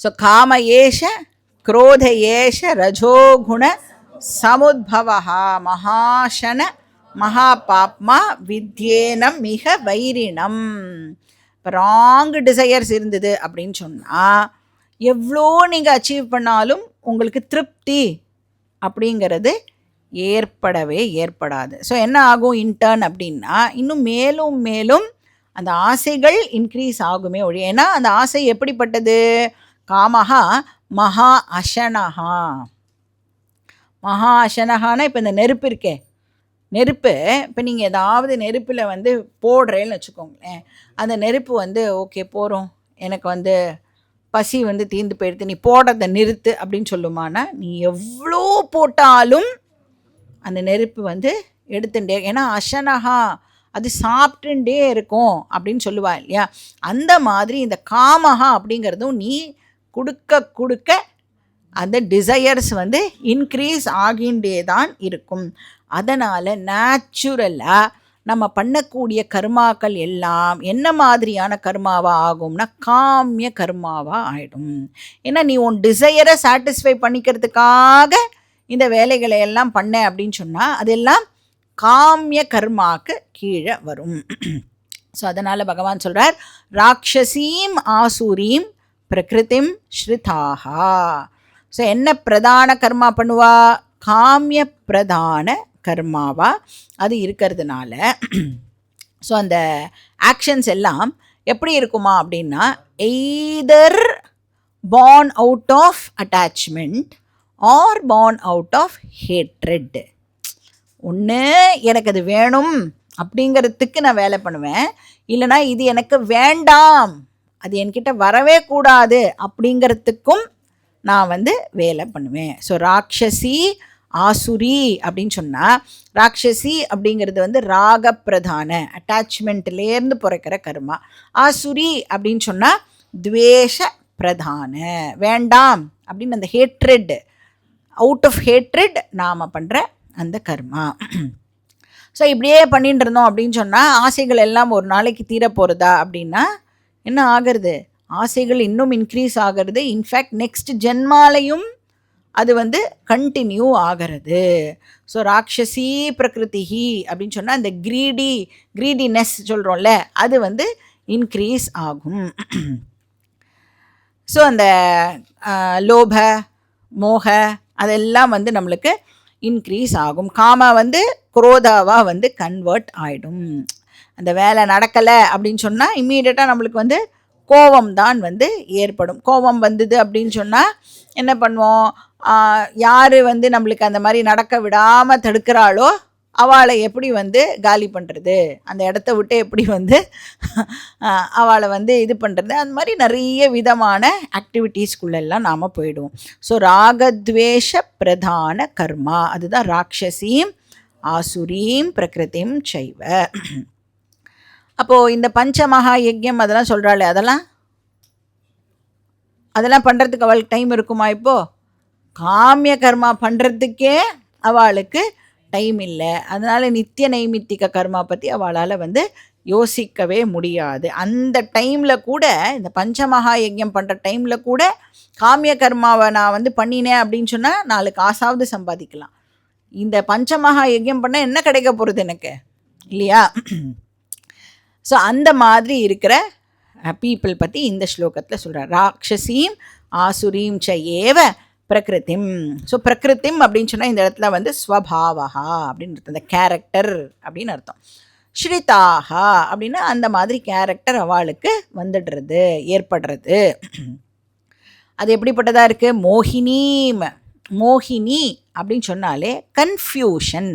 ஸோ காம ஏஷ குரோத ஏஷ ரஜோகுண சமுத்பவஹா மகாஷன மகாபாப்மா வித்யேனம் மிக வைரினம். இப்போ ராங் டிசையர்ஸ் இருந்தது அப்படின்னு சொன்னால் எவ்வளோ நீங்கள் அச்சீவ் பண்ணாலும் உங்களுக்கு திருப்தி அப்படிங்கிறது ஏற்படவே ஏற்படாது. ஸோ என்ன ஆகும் இன்டர்ன் அப்படின்னா, இன்னும் மேலும் மேலும் அந்த ஆசைகள் இன்க்ரீஸ் ஆகுமே ஒழிய, ஏன்னா அந்த ஆசை எப்படிப்பட்டது? காமஹா மகா அசனஹா. மகா அசனஹானா இப்போ இந்த நெருப்பு இருக்கே, நெருப்பு இப்போ நீங்கள் ஏதாவது நெருப்பில் வந்து போடுறேன்னு வச்சுக்கோங்களேன், அந்த நெருப்பு வந்து ஓகே போகிறோம், எனக்கு வந்து பசி வந்து தீர்ந்து போயிடுது, நீ போடுறத நிறுத்து அப்படின்னு சொல்லுமானா, நீ எவ்வளோ போட்டாலும் அந்த நெருப்பு வந்து எடுத்துட்டே, ஏன்னா அசனஹா அது சாப்பிட்டுட்டே இருக்கும் அப்படின்னு சொல்லுவா இல்லையா? அந்த மாதிரி இந்த காமஹா அப்படிங்கிறதும் நீ கொடுக்க கொடுக்க அந்த டிசையர்ஸ் வந்து இன்க்ரீஸ் ஆகின்றே தான் இருக்கும். அதனால் நேச்சுரலாக நம்ம பண்ணக்கூடிய கர்மாக்கள் எல்லாம் என்ன மாதிரியான கர்மாவாக ஆகும்னா காமிய கர்மாவாக ஆகிடும். ஏன்னா நீ உன் டிசையரை சாட்டிஸ்ஃபை பண்ணிக்கிறதுக்காக இந்த வேலைகளை எல்லாம் பண்ண அப்படின்னு சொன்னால் அதெல்லாம் காமிய கர்மாக்கு கீழே வரும். ஸோ அதனால் பகவான் சொல்கிறார், ராட்சசீம் ஆசூரீம் பிரகிருதிம் ஸ்ருதாஹா. ஸோ என்ன பிரதான கர்மா பண்ணுவா? காமிய பிரதான கர்மாவா அது இருக்கிறதுனால ஸோ அந்த ஆக்ஷன்ஸ் எல்லாம் எப்படி இருக்குமா அப்படின்னா, either born out of attachment or born out of hatred. ஒன்று எனக்கு அது வேணும் அப்படிங்கிறதுக்கு நான் வேலை பண்ணுவேன், இல்லைனா இது எனக்கு வேண்டாம், அது என்கிட்ட வரவே கூடாது அப்படிங்கிறதுக்கும் நான் வந்து வேலை பண்ணுவேன். ஸோ ராட்சசி ஆசுரி அப்படின்னு சொன்னால், ராட்சசி அப்படிங்கிறது வந்து ராகப்பிரதான அட்டாச்மெண்ட்லேருந்து பிறக்கிற கர்மா. ஆசுரி அப்படின்னு சொன்னால் துவேஷ பிரதான, வேண்டாம் அப்படின்னு அந்த ஹேட்ரெட், அவுட் ஆஃப் ஹேட்ரெட் நாம் பண்ணுற அந்த கர்மா. ஸோ இப்படியே பண்ணிட்டு இருந்தோம் அப்படின்னு சொன்னால் ஆசைகள் எல்லாம் ஒரு நாளைக்கு தீர போகிறதா அப்படின்னா என்ன ஆகிறது? ஆசைகள் இன்னும் இன்க்ரீஸ் ஆகிறது. இன்ஃபேக்ட் நெக்ஸ்ட் ஜென்மாலையும் அது வந்து கண்டினியூ ஆகிறது. ஸோ ராட்சசி பிரகிருதி அப்படின்னு சொன்னால் அந்த க்ரீடினஸ் சொல்கிறோம்ல, அது வந்து இன்க்ரீஸ் ஆகும். ஸோ அந்த லோப மோக அதெல்லாம் வந்து நம்மளுக்கு இன்க்ரீஸ் ஆகும். காம வந்து குரோதாவாக வந்து கன்வெர்ட் ஆகிடும். அந்த வேலை நடக்கலை அப்படின்னு சொன்னால் இம்மீடியட்டாக நம்மளுக்கு வந்து கோபம் தான் வந்து ஏற்படும். கோபம் வந்தது அப்படின்னு சொன்னால் என்ன பண்ணுவோம்? யார் வந்து நம்மளுக்கு அந்த மாதிரி நடக்க விடாமல் தடுக்கிறாளோ அவளை எப்படி வந்து காலி பண்ணுறது, அந்த இடத்த விட்டு எப்படி வந்து அவளை வந்து இது பண்ணுறது, அந்த மாதிரி நிறைய விதமான ஆக்டிவிட்டீஸ்குள்ளெல்லாம் நாம் போயிடுவோம். ஸோ ராகத்வேஷ பிரதான கர்மா, அதுதான் ராட்சசீம் ஆசுரீம் பிரகிருதிம் சைவ. அப்போது இந்த பஞ்சமகா யஜ்யம் அதெல்லாம் சொல்கிறாளே, அதெல்லாம் பண்ணுறதுக்கு அவளுக்கு டைம் இருக்குமா? இப்போது காமிய கர்மா பண்ணுறதுக்கே அவளுக்கு டைம் இல்லை. அதனால் நித்திய நைமித்திக கர்மா பற்றி அவளால் வந்து யோசிக்கவே முடியாது. அந்த டைமில் கூட, இந்த பஞ்சமகா யஜ்யம் பண்ணுற டைமில் கூட காமிய கர்மாவை நான் வந்து பண்ணினேன் அப்படின்னு சொன்னால் 4 காசாவது சம்பாதிக்கலாம். இந்த பஞ்சமகா யஜ்யம் பண்ணால் என்ன கிடைக்க போகிறது எனக்கு, இல்லையா? ஸோ அந்த மாதிரி இருக்கிற பீப்புள் பற்றி இந்த ஸ்லோகத்தில் சொல்கிறார். ராட்சசீம் ஆசுரீம் ச ஏவ பிரகிருதிம். ஸோ பிரகிருதிம் அப்படின்னு சொன்னால் இந்த இடத்துல வந்து ஸ்வபாவஹா அப்படின்னு அர்த்தம், இந்த கேரக்டர் அப்படின்னு அர்த்தம். ஸ்ரிதாஹா அப்படின்னா அந்த மாதிரி கேரக்டர் அவளுக்கு வந்துடுறது, ஏற்படுறது. அது எப்படிப்பட்டதாக இருக்குது? மோகினீம். மோகினி அப்படின்னு சொன்னாலே கன்ஃபியூஷன்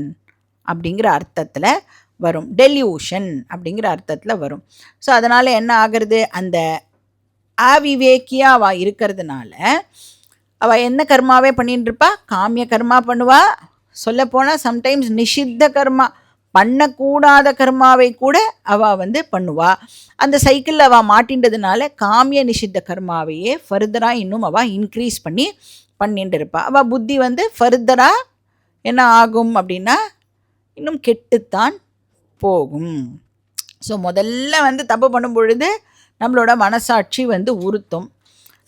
அப்படிங்கிற அர்த்தத்தில் வரும், டெல்யூஷன் அப்படிங்கிற அர்த்தத்தில் வரும். ஸோ அதனால் என்ன ஆகிறது? அந்த அவிவேக்கியாக அவள் இருக்கிறதுனால அவள் என்ன கர்மாவே பண்ணிட்டு இருப்பா? காமிய கர்மா பண்ணுவா. சொல்லப்போனால் சம்டைம்ஸ் நிஷித்த கர்மா, பண்ணக்கூடாத கர்மாவை கூட அவள் வந்து பண்ணுவா. அந்த சைக்கிளில் அவள் மாட்டின்றதுனால காமிய நிஷித்த கர்மாவையே ஃபர்தராக இன்னும் அவள் இன்க்ரீஸ் பண்ணிட்டு இருப்பாள். அவள் புத்தி வந்து ஃபர்தராக என்ன ஆகும் அப்படின்னா இன்னும் கெட்டுத்தான் போகும். ஸோ முதல்ல வந்து தப்பு பண்ணும் பொழுது நம்மளோட மனசாட்சி வந்து உறுத்தும்.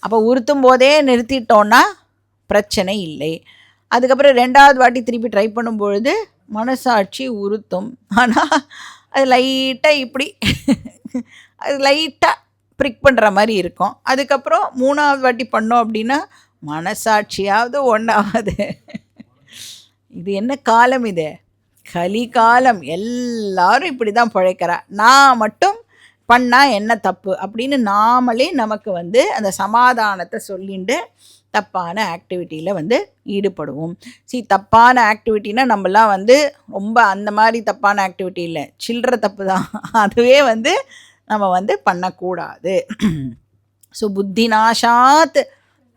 அப்போ உறுத்தும் போதே நிறுத்திட்டோன்னா பிரச்சனை இல்லை. அதுக்கப்புறம் 2வது வாட்டி திருப்பி ட்ரை பண்ணும் பொழுது மனசாட்சி உறுத்தும், ஆனால் அது லைட்டாக இப்படி அது லைட்டாக ப்ரிக் பண்ணுற மாதிரி இருக்கும். அதுக்கப்புறம் 3வது வாட்டி பண்ணோம் அப்படின்னா மனசாட்சியாவது ஒன்றாவது. இது என்ன காலம் இது? கலிகாலம். எல்லாரும் இப்படி தான் பிழைக்கிறா. நான் மட்டும் பண்ணால் என்ன தப்பு அப்படின்னு நாமளே நமக்கு வந்து அந்த சமாதானத்தை சொல்லிட்டு தப்பான ஆக்டிவிட்டியில் வந்து ஈடுபடுவோம். தப்பான ஆக்டிவிட்டினா நம்மலாம் வந்து ரொம்ப அந்த மாதிரி தப்பான ஆக்டிவிட்டி இல்லை, சில்லற தப்பு தான். அதுவே வந்து நம்ம வந்து பண்ணக்கூடாது. ஸோ புத்தி நாஷாத்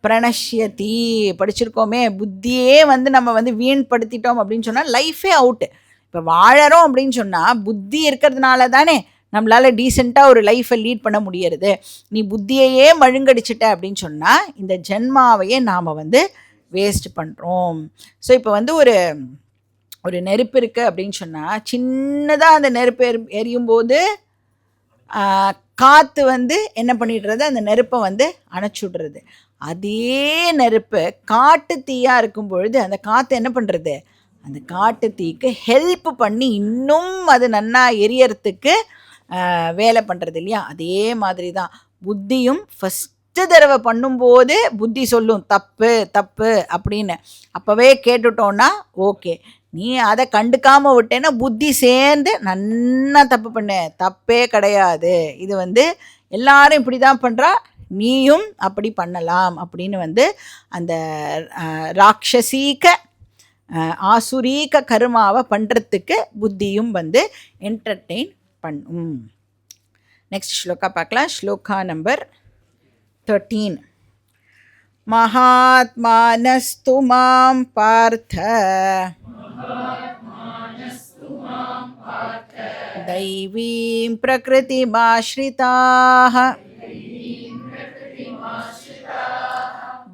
பிரணஷ்யதி படிச்சிருக்கோமே. புத்தியே வந்து நம்ம வந்து வீண்படுத்திட்டோம் அப்படின்னு சொன்னால் லைஃபே அவுட்டு. இப்போ வாழறோம் அப்படின்னு சொன்னால் புத்தி இருக்கிறதுனால தானே நம்மளால் டீசெண்டாக ஒரு லைஃப்பை லீட் பண்ண முடியறது. நீ புத்தியையே மழுங்கடிச்சிட்ட அப்படின்னு சொன்னால் இந்த ஜென்மாவையே நாம் வந்து வேஸ்ட் பண்ணுறோம். ஸோ இப்போ வந்து ஒரு நெருப்பு இருக்குது அப்படின்னு சொன்னால் சின்னதாக அந்த நெருப்பு எரியும் போது காற்று வந்து என்ன பண்ணிடுறது, அந்த நெருப்பை வந்து அணைச்சுடுறது. அதே நெருப்பு காட்டு தீயாக இருக்கும் பொழுது அந்த காற்று என்ன பண்ணுறது, அந்த காட்டு தீக்கு ஹெல்ப் பண்ணி இன்னும் அது நன்னா எரியறதுக்கு வேலை பண்ணுறது இல்லையா? அதே மாதிரி தான் புத்தியும் ஃபஸ்ட்டு தடவை பண்ணும்போது புத்தி சொல்லும் தப்பு தப்பு அப்படின்னு. அப்போவே கேட்டுட்டோன்னா ஓகே. நீ அதை கண்டுக்காமல் விட்டேன்னா புத்தி சேர்ந்து நன்னா தப்பு பண்ண. தப்பே கிடையாது, இது வந்து எல்லாரும் இப்படி தான் பண்ணுறா, நீயும் அப்படி பண்ணலாம் அப்படின்னு வந்து அந்த ராட்சசீக ஆசுரீக கர்மாவை பண்ணுறதுக்கு புத்தியும் வந்து என்டர்டெயின் பண்ணும். நெக்ஸ்ட் ஸ்லோகா பார்க்கலாம். ஸ்லோகா நம்பர் 13. மகாத்மானஸ்து மாம் பார்த்த தைவீம் பிரகிருதிமாஶ்ரிதாः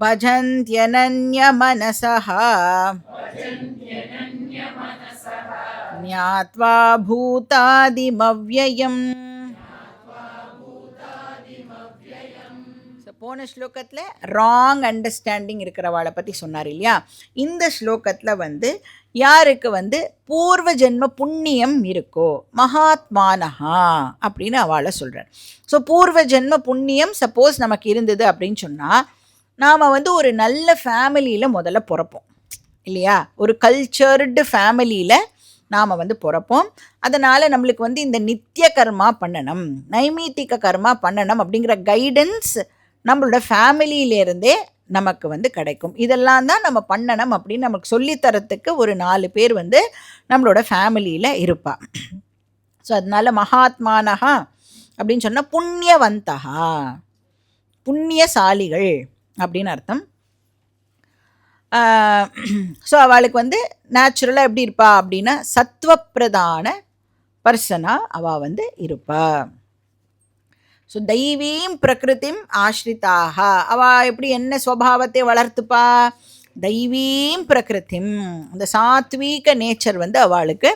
பஜந்த்யனன்யமனசः ஞாத்வா பூதாதிமவ்யயம். போன ஸ்லோகத்தில் ராங் அண்டர்ஸ்டாண்டிங் இருக்கிறவாளை பற்றி சொன்னார் இல்லையா? இந்த ஸ்லோகத்தில் வந்து யாருக்கு வந்து பூர்வ ஜென்ம புண்ணியம் இருக்கோ மகாத்மானஹா அப்படின்னு அவளை சொல்கிறார். ஸோ பூர்வ ஜென்ம புண்ணியம் சப்போஸ் நமக்கு இருந்தது அப்படின்னு சொன்னால் நாம் வந்து ஒரு நல்ல ஃபேமிலியில் முதல்ல பிறப்போம் இல்லையா? ஒரு கல்ச்சர்டு ஃபேமிலியில் நாம் வந்து பிறப்போம். அதனால் நம்மளுக்கு வந்து இந்த நித்திய கர்மா பண்ணணும், நைமித்திக கர்மா பண்ணணும் அப்படிங்கிற கைடன்ஸ் நம்மளோட ஃபேமிலியிலேருந்தே நமக்கு வந்து கிடைக்கும். இதெல்லாம் தான் நம்ம பண்ணணும் அப்படின்னு நமக்கு சொல்லித்தரத்துக்கு ஒரு 4 பேர் வந்து நம்மளோட ஃபேமிலியில் இருப்பா. ஸோ அதனால் மகாத்மானஹா அப்படின்னு சொன்னால் புண்ணியவந்தகா, புண்ணியசாலிகள் அப்படின்னு அர்த்தம். ஸோ அவளுக்கு வந்து நேச்சுரலாக எப்படி இருப்பா அப்படின்னா சத்வப்பிரதான பர்சனாக அவள் வந்து இருப்பா. ஸோ தெய்வீம் பிரகிருதிம் ஆஸ்ரிதாக, அவள் எப்படி என்ன ஸ்வபாவத்தை வளர்த்துப்பா, தெய்வீம் பிரகிருதிம், அந்த சாத்வீக நேச்சர் வந்து அவளுக்கு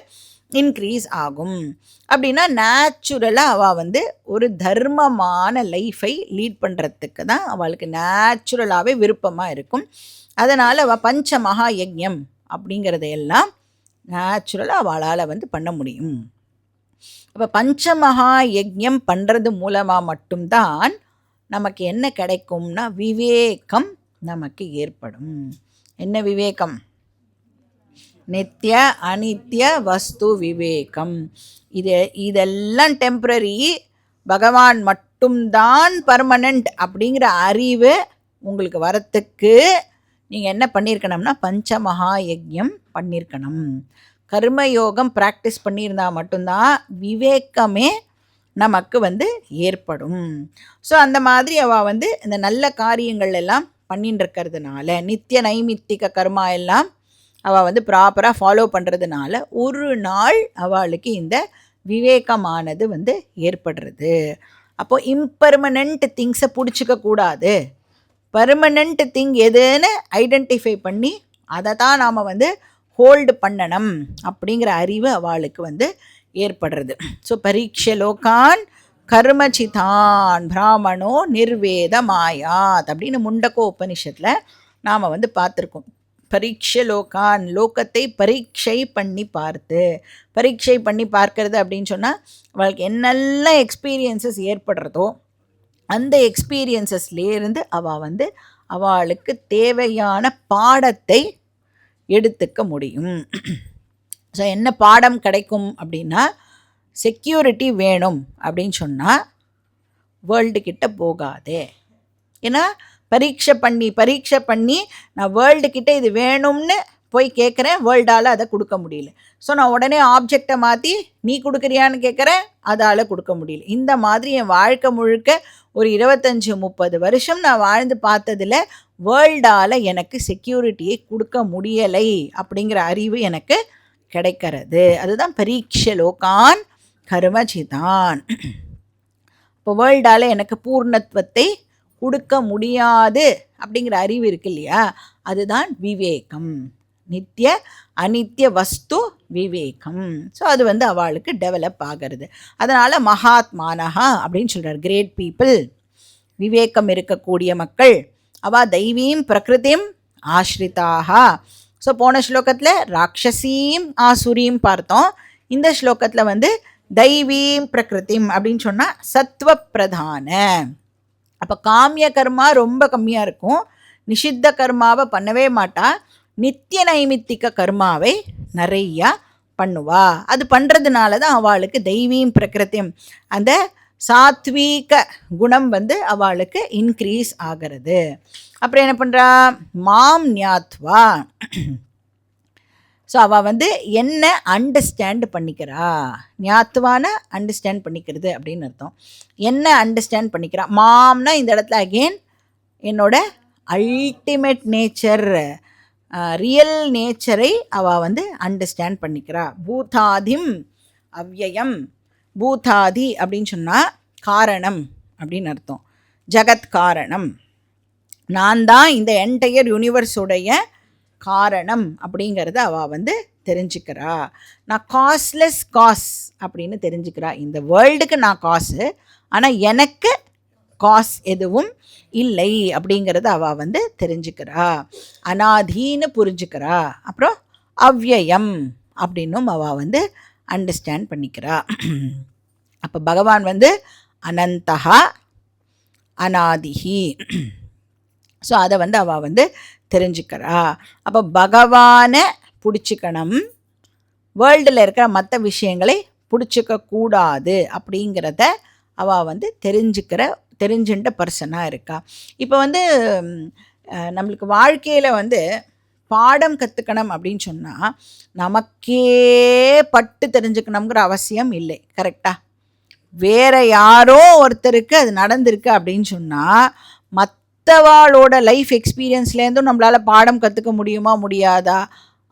இன்க்ரீஸ் ஆகும். அப்படின்னா நேச்சுரலாக அவள் வந்து ஒரு தர்மமான லைஃபை லீட் பண்ணுறதுக்கு தான் அவளுக்கு நேச்சுரலாகவே விருப்பமாக இருக்கும். அதனால் அவள் பஞ்ச மகா யஜ்ஞம் அப்படிங்கிறதையெல்லாம் நேச்சுரலாக அவளால் வந்து பண்ண முடியும். அப்போ பஞ்சமகா யஜ்ஞம் பண்ணுறது மூலமாக மட்டும்தான் நமக்கு என்ன கிடைக்கும்னா விவேகம் நமக்கு ஏற்படும். என்ன விவேகம்? நித்திய அனித்திய வஸ்து விவேகம். இதெல்லாம் டெம்ப்ரரி, பகவான் மட்டும்தான் பர்மனண்ட் அப்படிங்கிற அறிவு உங்களுக்கு வரத்துக்கு நீங்கள் என்ன பண்ணியிருக்கணும்னா பஞ்சமகா யஜ்ஞம் பண்ணியிருக்கணும். கர்மயோகம் ப்ராக்டிஸ் பண்ணியிருந்தால் மட்டும்தான் விவேகமே நமக்கு வந்து ஏற்படும். ஸோ அந்த மாதிரி அவள் வந்து இந்த நல்ல காரியங்கள் எல்லாம் பண்ணின்னு இருக்கிறதுனால, நித்திய நைமித்திக கர்மா எல்லாம் அவள் வந்து ப்ராப்பராக ஃபாலோ பண்ணுறதுனால ஒரு நாள் அவளுக்கு இந்த விவேகமானது வந்து ஏற்படுறது. அப்போது இம்பர்மனண்ட் திங்ஸை பிடிச்சிக்க கூடாது, பர்மனண்ட் திங் எதுன்னு ஐடென்டிஃபை பண்ணி அதை தான் நாம் வந்து ஹோல்டு பண்ணணும் அப்படிங்கிற அறிவு அவளுக்கு வந்து ஏற்படுறது. ஸோ பரீட்ச லோகான் கர்மசிதான் பிராமணோ நிர்வேத மாயாத் அப்படின்னு முண்டக்கோ உபனிஷத்தில் நாம் வந்து பார்த்துருக்கோம். பரீட்ச லோகான், லோகத்தை பரீட்சை பண்ணி பார்த்து, பரீட்சை பண்ணி பார்க்கறது அப்படின்னு சொன்னால் அவளுக்கு என்னெல்லாம் எக்ஸ்பீரியன்ஸஸ் ஏற்படுறதோ அந்த எக்ஸ்பீரியன்ஸஸ்லேருந்து அவள் வந்து அவளுக்கு தேவையான பாடத்தை எடுத்துக்க முடியும். ஸோ என்ன பாடம் கிடைக்கும் அப்படின்னா, செக்யூரிட்டி வேணும் அப்படின்னு சொன்னால் வேர்ல்டு கிட்ட போகாதே. ஏன்னா பரீட்சை பண்ணி நான் வேர்ல்டு கிட்ட இது வேணும்னு போய் கேட்குறேன், வேர்ல்டால் அதை கொடுக்க முடியல. ஸோ நான் உடனே ஆப்ஜெக்டை மாற்றி நீ கொடுக்குறியான்னு கேட்குறேன், அதால் கொடுக்க முடியல. இந்த மாதிரி என் வாழ்க்கை முழுக்க ஒரு 25-30 வருஷம் நான் வாழ்ந்து பார்த்ததில் வேர்ல்டால் எனக்கு செக்யூரிட்டியை கொடுக்க முடியலை அப்படிங்கிற அறிவு எனக்கு கிடைக்கிறது. அதுதான் பரீட்சை லோகான் கர்மஜிதான். இப்போ வேர்ல்டால் எனக்கு பூர்ணத்துவத்தை கொடுக்க முடியாது அப்படிங்கிற அறிவு இருக்கு இல்லையா, அதுதான் விவேகம். நித்திய அனித்திய வஸ்து விவேகம். ஸோ அது அவளுக்கு டெவலப் ஆகிறது. அதனால் மகாத்மானஹா அப்படின்னு சொல்கிறார். கிரேட் பீப்புள், விவேகம் இருக்கக்கூடிய மக்கள், அவள் தெய்வீம் பிரகிருதிம் ஆஸ்ரிதாகா. ஸோ போன ஸ்லோகத்தில் ராட்சசீம் ஆசுரீம் பார்த்தோம். இந்த ஸ்லோகத்தில் தெய்வீம் பிரகிருதிம் அப்படின்னு சொன்னால் சத்வ பிரதான. அப்போ காமிய கர்மா ரொம்ப கம்மியாக இருக்கும், நிஷித்த கர்மாவை பண்ணவே மாட்டா, நித்திய நைமித்திக கர்மாவை நிறையா பண்ணுவா. அது பண்ணுறதுனால தான் அவளுக்கு தெய்வீம் பிரகிருத்தியம், அந்த சாத்வீக குணம் அவளுக்கு இன்க்ரீஸ் ஆகிறது. அப்புறம் என்ன பண்ணுறா, மாம் ஞாத்வா. ஸோ அவள் என்ன அண்டர்ஸ்டாண்ட் பண்ணிக்கிறா. ஞாத்துவான அண்டர்ஸ்டாண்ட் பண்ணிக்கிறது அப்படின்னு அர்த்தம். என்ன அண்டர்ஸ்டாண்ட் பண்ணிக்கிறா, மாம்னா இந்த இடத்துல அகெயின் என்னோட அல்டிமேட் நேச்சர், ரியல் நேச்சரை அவள் அண்டர்ஸ்டாண்ட் பண்ணிக்கிறா. பூதாதிம் அவ்யயம். பூதாதி அப்படின்னு சொன்னால் காரணம் அப்படின்னு அர்த்தம். ஜகத் காரணம், நான் தான் இந்த என்டையர் யூனிவர்ஸுடைய காரணம் அப்படிங்கிறத அவள் தெரிஞ்சுக்கிறா. நான் காஸ்லெஸ் காஸ் அப்படின்னு தெரிஞ்சுக்கிறா. இந்த வேர்ல்டுக்கு நான் காசு, ஆனால் எனக்கு காஸ் எதுவும் இல்லை அப்படிங்கிறத அவள் தெரிஞ்சுக்கிறா. அனாதீன்னு புரிஞ்சுக்கிறா. அப்புறம் அவ்யயம் அப்படின்னும் அவள் அண்டர்ஸ்டாண்ட் பண்ணிக்கிறா. அப்போ பகவான் அனந்தகா அனாதிஹி. ஸோ அதை அவள் தெரிஞ்சுக்கிறா. அப்போ பகவானை பிடிச்சிக்கணும், வேர்ல்டில் இருக்கிற மற்ற விஷயங்களை பிடிச்சிக்க கூடாது அப்படிங்கிறத அவள் தெரிஞ்சுட்ட பர்சனாக இருக்கா. இப்போ நம்மளுக்கு வாழ்க்கையில் பாடம் கற்றுக்கணும் அப்படின்னு சொன்னால் நமக்கே பட்டு தெரிஞ்சுக்கணுங்கிற அவசியம் இல்லை. கரெக்டாக வேறு யாரோ ஒருத்தருக்கு அது நடந்திருக்கு அப்படின்னு சொன்னால் மற்றவாளோட லைஃப் எக்ஸ்பீரியன்ஸ்லேருந்தும் நம்மளால் பாடம் கற்றுக்க முடியுமா முடியாதா?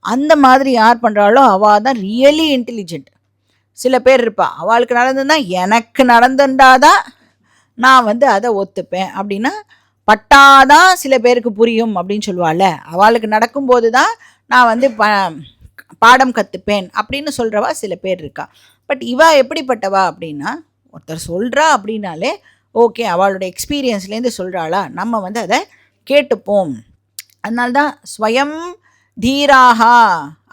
அந்த மாதிரி யார் பண்ணுறாளோ அவள் தான் ரியலி இன்டெலிஜென்ட். சில பேர் இருப்பா, அவளுக்கு நடந்ததுன்னா எனக்கு நடந்துட்டாதான் நான் அதை ஒத்துப்பேன் அப்படின்னா, பட்டாதான் சில பேருக்கு புரியும் அப்படின்னு சொல்லுவாள்ல, அவளுக்கு நடக்கும்போது தான் நான் பாடம் கற்றுப்பேன் அப்படின்னு சொல்கிறவா சில பேர் இருக்கா. பட் இவா எப்படிப்பட்டவா அப்படின்னா, ஒருத்தர் சொல்கிறா அப்படின்னாலே ஓகே, அவளோட எக்ஸ்பீரியன்ஸ்லேருந்து சொல்கிறாளா, நம்ம அதை கேட்டுப்போம். அதனால்தான் ஸ்வயம் தீராகா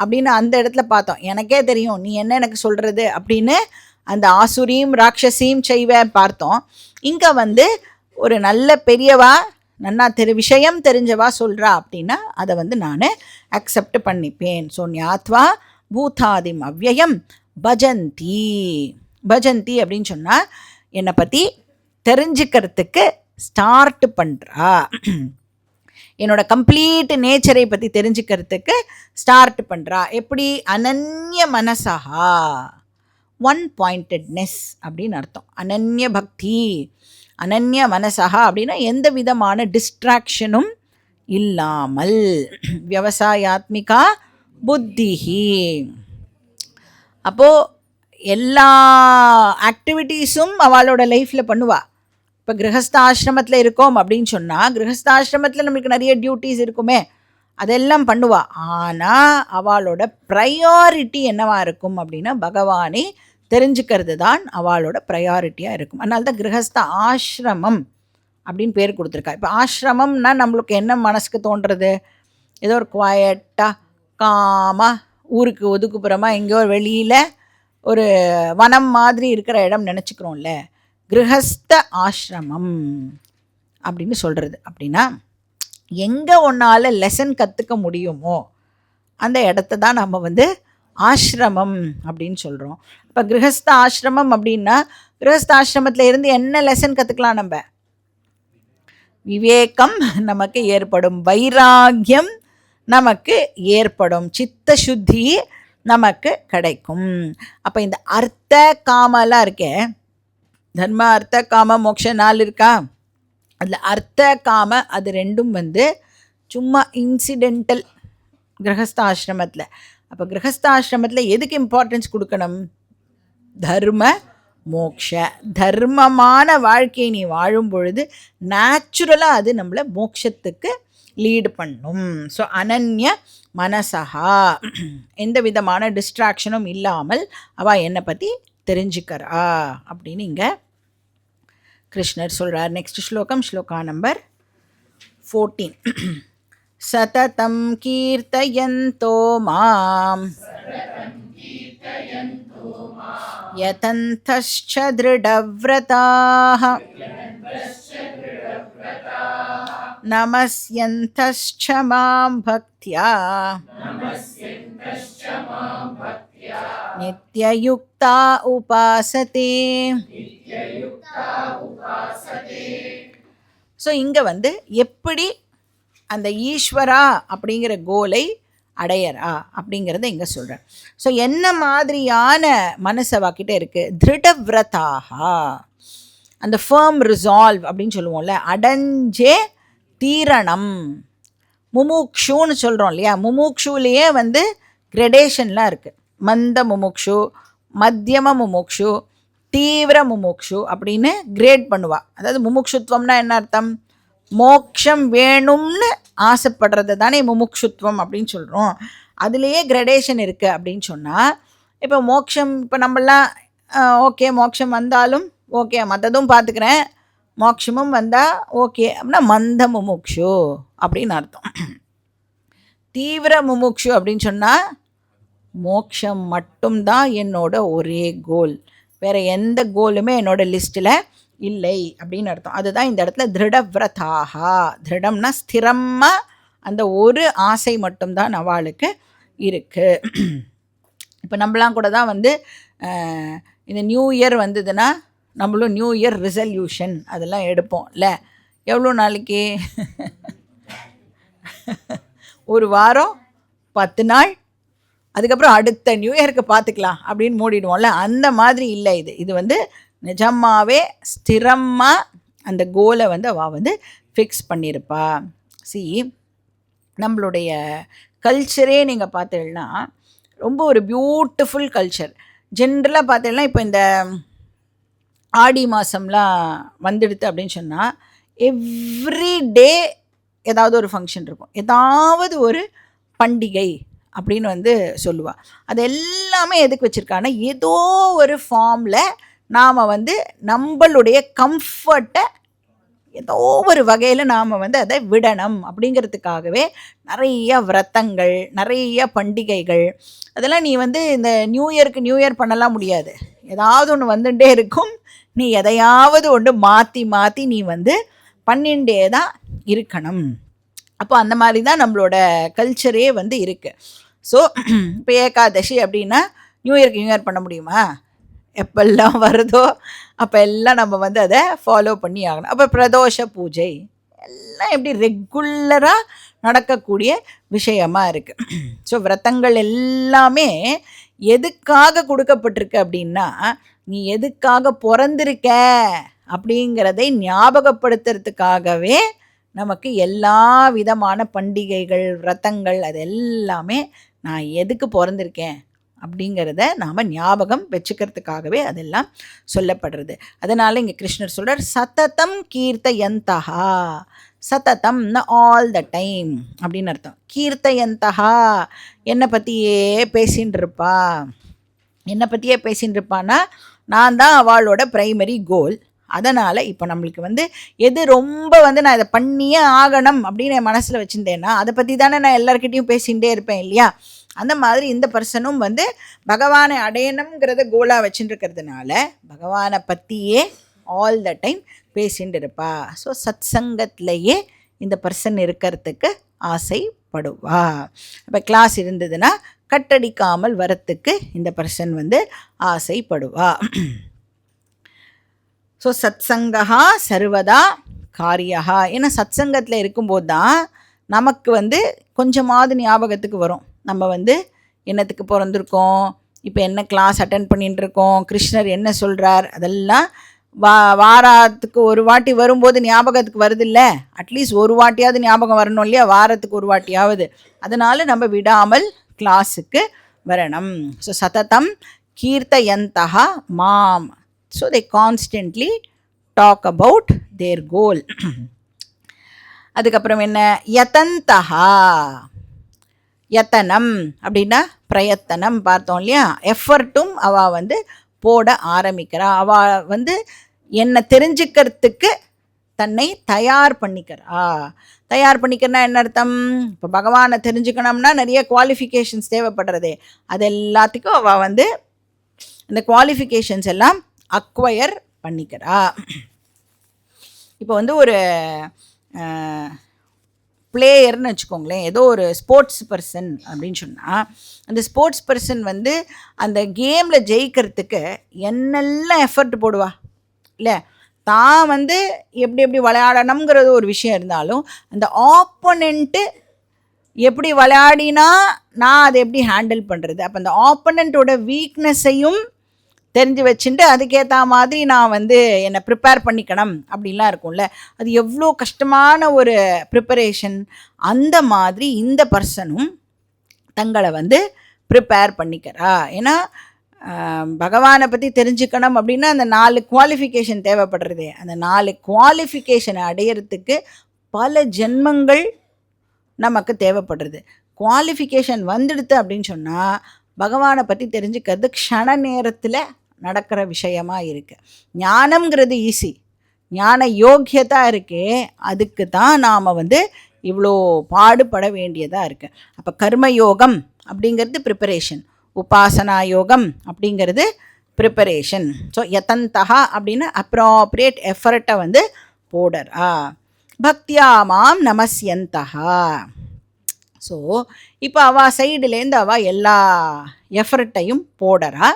அப்படின்னு அந்த இடத்துல பார்த்தோம். எனக்கே தெரியும் நீ என்ன எனக்கு சொல்கிறது அப்படின்னு அந்த ஆசுரீம் ராட்சசீம் செய்வ பார்த்தோம். இங்கே ஒரு நல்ல பெரியவா நன்னா விஷயம் தெரிஞ்சவா சொல்கிறா அப்படின்னா அதை நான் அக்செப்ட் பண்ணிப்பேன். ஸோ ஞாத்வா பூதாதிம் அவ்யயம் பஜந்தி. பஜந்தி அப்படின்னு சொன்னால் என்னை பற்றி தெரிஞ்சுக்கிறதுக்கு ஸ்டார்ட் பண்ணுறா. என்னோட கம்ப்ளீட் நேச்சரை பற்றி தெரிஞ்சுக்கிறதுக்கு ஸ்டார்ட் பண்ணுறா. எப்படி? அனன்ய மனசா, ஒன் பாயிண்டட்னஸ் அப்படின்னு அர்த்தம். அனன்ய பக்தி, அனன்ய மனசா அப்படின்னா எந்த விதமான டிஸ்ட்ராக்ஷனும் இல்லாமல். விவசாயாத்மிகா புத்திஹி. அப்போது எல்லா ஆக்டிவிட்டீஸும் அவளோட லைஃப்பில் பண்ணுவாள். இப்போ கிரகஸ்தாசிரமத்தில் இருக்கோம் அப்படின்னு சொன்னால், கிரகஸ்தாசிரமத்தில் நம்மளுக்கு நிறைய டியூட்டிஸ் இருக்குமே, அதெல்லாம் பண்ணுவாள். ஆனால் அவளோட ப்ரையாரிட்டி என்னவாக இருக்கும் அப்படின்னா, பகவானை தெரிஞ்சுக்கிறது தான் அவளோட ப்ரையாரிட்டியாக இருக்கும். அதனால தான் கிரகஸ்த ஆசிரமம் அப்படின்னு பேர் கொடுத்துருக்கா. இப்போ ஆசிரமம்னா நம்மளுக்கு என்ன மனசுக்கு தோன்றுறது? ஏதோ ஒரு குவாய்ட்டாக காமாக ஊருக்கு ஒதுக்குப்புறமாக எங்கேயோ ஒரு வெளியில் ஒரு வனம் மாதிரி இருக்கிற இடம் நினச்சிக்கிறோம்ல. கிரகஸ்த ஆசிரமம் அப்படின்னு சொல்கிறது அப்படின்னா எங்கே உன்னால் லெசன் கற்றுக்க முடியுமோ அந்த இடத்த தான் நம்ம வந்து ஆசிரமம் அப்படின்னு சொல்கிறோம். இப்போ கிரகஸ்த ஆசிரமம் அப்படின்னா கிரகஸ்த ஆசிரமத்தில் இருந்து என்ன லெசன் கற்றுக்கலாம்? நம்ம விவேகம் நமக்கு ஏற்படும், வைராக்கியம் நமக்கு ஏற்படும், சித்த சுத்தி நமக்கு கிடைக்கும். அப்போ இந்த அர்த்த காமெல்லாம் இருக்கே, தர்ம அர்த்த காம மோட்ச 4 இருக்கா? அதில் அர்த்த காம அது ரெண்டும் வந்து சும்மா இன்சிடென்டல் கிரகஸ்த ஆசிரமத்தில். அப்போ கிரகஸ்த ஆசிரமத்தில் எதுக்கு இம்பார்ட்டன்ஸ் கொடுக்கணும்? தர்ம மோக்ஷ, தர்மமான வாழ்க்கையை நீ வாழும் பொழுது நேச்சுரலாக அது நம்மளை மோட்சத்துக்கு லீடு பண்ணும். ஸோ அனன்ய மனசகா, எந்த விதமான டிஸ்ட்ராக்ஷனும் இல்லாமல் அவள் என்னை பற்றி தெரிஞ்சுக்கிறா அப்படின்னு இங்கே கிருஷ்ணர் சொல்கிறார். நெக்ஸ்ட் ஸ்லோகம், ஸ்லோகா நம்பர் 14. சததம் கீர்த்தயந்தோ மாம் யதந்தஸ்ச திருடவ்ரதாः நமஸ்யந்தஸ்ச மாம் பக்த்யா நித்யயுக்தா உபாசதே. ஸோ இங்கே வந்து எப்படி அந்த ஈஸ்வரா அப்படிங்கிற கோலை அடையறா அப்படிங்கிறத இங்கே சொல்கிறேன். ஸோ என்ன மாதிரியான மனசு அவகிட்ட இருக்குது? திருடவ்ரதாகா, அந்த ஃபேர்ம் ரிசால்வ் அப்படின்னு சொல்லுவோம்ல, அடைஞ்சே தீரணம். முமுக்ஷுன்னு சொல்கிறோம் இல்லையா, முமுக்ஷுலேயே வந்து கிரடேஷன்லாம் இருக்குது. மந்த முமுக்ஷு, மத்தியம முமுக்ஷு, தீவிர முமுக்ஷு அப்படின்னு கிரேட் பண்ணுவா. அதாவது முமுக்ஷுத்வம்னா என்ன அர்த்தம்? மோக்ஷம் வேணும்னு ஆசைப்படுறது தானே முமுக்ஷுத்வம் அப்படின்னு சொல்கிறோம். அதுலேயே கிரடேஷன் இருக்குது அப்படின்னு சொன்னால், இப்போ மோக்ஷம், இப்போ நம்மளாம் ஓகே மோக்ஷம் வந்தாலும் ஓகே, மற்றதும் பார்த்துக்கிறேன், மோக்ஷமும் வந்தால் ஓகே அப்படின்னா மந்த முமுக்ஷு அப்படின்னு அர்த்தம். தீவிர முமுக்ஷு அப்படின்னு சொன்னால் மோக்ஷம் மட்டும்தான் என்னோட ஒரே கோல், வேறு எந்த கோலுமே என்னோடய லிஸ்ட்டில் இல்லை அப்படின்னு அர்த்தம். அதுதான் இந்த இடத்துல திருடவ்ரதாகா. திருடம்னா ஸ்திரமாக அந்த ஒரு ஆசை மட்டும்தான் அவளுக்கு இருக்குது. இப்போ நம்மளாம் கூட தான் வந்து இந்த நியூ இயர் வந்ததுன்னா நம்மளும் நியூ இயர் ரிசல்யூஷன் அதெல்லாம் எடுப்போம் இல்லை? எவ்வளோ நாளைக்கு? ஒரு வாரம் 10 நாள், அதுக்கப்புறம் அடுத்த நியூ இயருக்கு பார்த்துக்கலாம் அப்படின்னு மூடிடுவோம்ல. அந்த மாதிரி இல்லை இது. இது வந்து நிஜமாகவே ஸ்திரமாக அந்த கோலை வந்து அவள் வந்து ஃபிக்ஸ் பண்ணியிருப்பா. நம்மளுடைய கல்ச்சரே நீங்கள் பார்த்தீங்கன்னா ரொம்ப ஒரு பியூட்டிஃபுல் கல்ச்சர். ஜென்ரலாக பார்த்தீங்கன்னா இப்போ இந்த ஆடி மாதம்லாம் வந்துடுது அப்படின்னு சொன்னால் எவ்ரி டே ஏதாவது ஒரு ஃபங்க்ஷன் இருக்கும், ஏதாவது ஒரு பண்டிகை அப்படின்னு வந்து சொல்லுவாள். அது எல்லாமே எதுக்கு வச்சுருக்காங்கன்னா ஏதோ ஒரு ஃபார்மில் நாம் வந்து நம்மளுடைய கம்ஃபர்ட்டை ஏதோ ஒரு வகையில் நாம் வந்து அதை விடணும் அப்படிங்கிறதுக்காகவே நிறைய விரதங்கள், நிறைய பண்டிகைகள். அதெல்லாம் நீ வந்து இந்த நியூ இயர் பண்ணலாம் முடியாது. ஏதாவது ஒன்று வந்துட்டே இருக்கும், நீ எதையாவது ஒன்று மாற்றி நீ வந்து பண்ணிகிட்டே தான் இருக்கணும். அப்போ அந்த மாதிரி தான் நம்மளோட கல்ச்சரே வந்து இருக்குது. ஸோ இப்போ ஏகாதசி அப்படின்னா நியூ இயர் பண்ண முடியுமா? எப்பெல்லாம் வருதோ அப்போ எல்லாம் நம்ம வந்து அதை ஃபாலோ பண்ணி ஆகணும். அப்போ பிரதோஷ பூஜை எல்லாம் எப்படி ரெகுலராக நடக்கக்கூடிய விஷயமாக இருக்குது. ஸோ விரதங்கள் எல்லாமே எதுக்காக கொடுக்கப்பட்டிருக்கு அப்படின்னா, நீ எதுக்காக பிறந்திருக்க அப்படிங்கிறதை ஞாபகப்படுத்துறதுக்காகவே நமக்கு எல்லா விதமான பண்டிகைகள், விரதங்கள், அது எல்லாமே நான் எதுக்கு பிறந்திருக்கேன் அப்படிங்கிறத நாம் ஞாபகம் வச்சுக்கிறதுக்காகவே அதெல்லாம் சொல்லப்படுறது. அதனால் இங்கே கிருஷ்ணர் சொல்கிறார், சததம் கீர்த்தயந்தகா. சததம்னா ஆல் த டைம் அப்படின்னு அர்த்தம். கீர்த்தயந்தகா என்னை பற்றியே பேசின்னு இருப்பா. என்னை பற்றியே பேசின்னு இருப்பான்னா நான் தான் அவளோட ப்ரைமரி கோல். அதனால் இப்போ நம்மளுக்கு வந்து எது ரொம்ப வந்து நான் இதை பண்ணியே ஆகணும் அப்படின்னு என் மனசில் வச்சுருந்தேன்னா அதை பற்றி தானே நான் எல்லாருக்கிட்டையும் பேசிகிட்டே இருப்பேன் இல்லையா? அந்த மாதிரி இந்த பர்சனும் வந்து பகவானை அடையணுங்கிறத கோலாக வச்சுட்டுருக்கிறதுனால பகவானை பற்றியே ஆல் த டைம் பேசிகிட்டு இருப்பா. ஸோ சத் சங்கத்திலேயே இந்த பர்சன் இருக்கிறதுக்கு ஆசைப்படுவா. இப்போ கிளாஸ் இருந்ததுன்னா கட்டடிக்காமல் வரத்துக்கு இந்த பர்சன் வந்து ஆசைப்படுவா. ஸோ சத்சங்கா சர்வதா காரியா. ஏன்னா சத்சங்கத்தில் இருக்கும்போது தான் நமக்கு வந்து கொஞ்சமாவது ஞாபகத்துக்கு வரும். நம்ம வந்து என்னத்துக்கு பிறந்திருக்கோம், இப்போ என்ன கிளாஸ் அட்டன் பண்ணிட்டு இருக்கோம், கிருஷ்ணர் என்ன சொல்கிறார், அதெல்லாம் வாரத்துக்கு ஒரு வாட்டி வரும்போது ஞாபகத்துக்கு வருது இல்லை, அட்லீஸ்ட் ஒரு வாட்டியாவது ஞாபகம் வரணும் இல்லையா, வாரத்துக்கு ஒரு வாட்டியாவது. அதனால் நம்ம விடாமல் கிளாஸுக்கு வரணும். ஸோ சததம் கீர்த்தயந்தா மாம். So they constantly talk about their goal. அதுக்கப்புறம் என்ன, யதந்தஹா. யத்தனம் அப்படின்னா பிரயத்தனம் பார்த்தோம் இல்லையா, எஃபர்ட்டும் அவள் வந்து போட ஆரம்பிக்கிறா. அவள் வந்து என்னை தெரிஞ்சுக்கிறதுக்கு தன்னை தயார் பண்ணிக்கிறா. தயார் பண்ணிக்கிறனா என்ன அர்த்தம், இப்போ பகவானை தெரிஞ்சுக்கணும்னா நிறைய குவாலிஃபிகேஷன்ஸ் தேவைப்படுறது. அது எல்லாத்துக்கும் அவள் வந்து இந்த குவாலிஃபிகேஷன்ஸ் எல்லாம் அக்வயர் பண்ணிக்கிறா. இப்போ வந்து ஒரு பிளேயர்னு வச்சுக்கோங்களேன், ஏதோ ஒரு ஸ்போர்ட்ஸ் பர்சன் அப்படின்னு சொன்னால், அந்த ஸ்போர்ட்ஸ் பர்சன் வந்து அந்த கேமில் ஜெயிக்கிறதுக்கு என்னெல்லாம் எஃபர்ட் போடுவா இல்லை. தான் வந்து எப்படி எப்படி விளையாடணுங்கிறது ஒரு விஷயம் இருந்தாலும், அந்த ஆப்போனண்ட்டு எப்படி விளையாடினா நான் அதை எப்படி ஹேண்டில் பண்ணுறது, அப்போ அந்த ஆப்போனண்ட்டோட வீக்னஸையும் தெரிஞ்சு வச்சுட்டு அதுக்கேற்ற மாதிரி நான் வந்து என்னை ப்ரிப்பேர் பண்ணிக்கணும் அப்படின்லாம் இருக்கும்ல. அது எவ்வளோ கஷ்டமான ஒரு ப்ரிப்பரேஷன். அந்த மாதிரி இந்த பர்சனும் தங்களை வந்து ப்ரிப்பேர் பண்ணிக்கிறா. ஏன்னா பகவானை பற்றி தெரிஞ்சுக்கணும் அப்படின்னா அந்த 4 குவாலிஃபிகேஷன் தேவைப்படுறது. அந்த 4 குவாலிஃபிகேஷனை அடையிறதுக்கு பல ஜென்மங்கள் நமக்கு தேவைப்படுறது. குவாலிஃபிகேஷன் வந்துடுது அப்படின்னு சொன்னால் பகவானை பற்றி தெரிஞ்சுக்கிறது க்ஷண நேரத்தில் நடக்கிற விஷயமா இருக்குது. ஞானம்ங்கிறது ஈஸி, ஞான யோக்கியதா இருக்கே, அதுக்கு தான் நாம் வந்து இவ்வளோ பாடுபட வேண்டியதாக இருக்குது. அப்போ கர்மயோகம் அப்படிங்கிறது ப்ரிப்பரேஷன், உபாசனா யோகம் அப்படிங்கிறது ப்ரிப்பரேஷன். ஸோ யதந்தஹா அப்படின்னு அப்ராப்ரியேட் எஃபர்ட்டை வந்து போடுறா. பக்தியா மாம் நமஸ்யந்தஹா. ஸோ இப்போ அவள் சைடுலேருந்து அவள் எல்லா எஃபர்ட்டையும் போடுறா,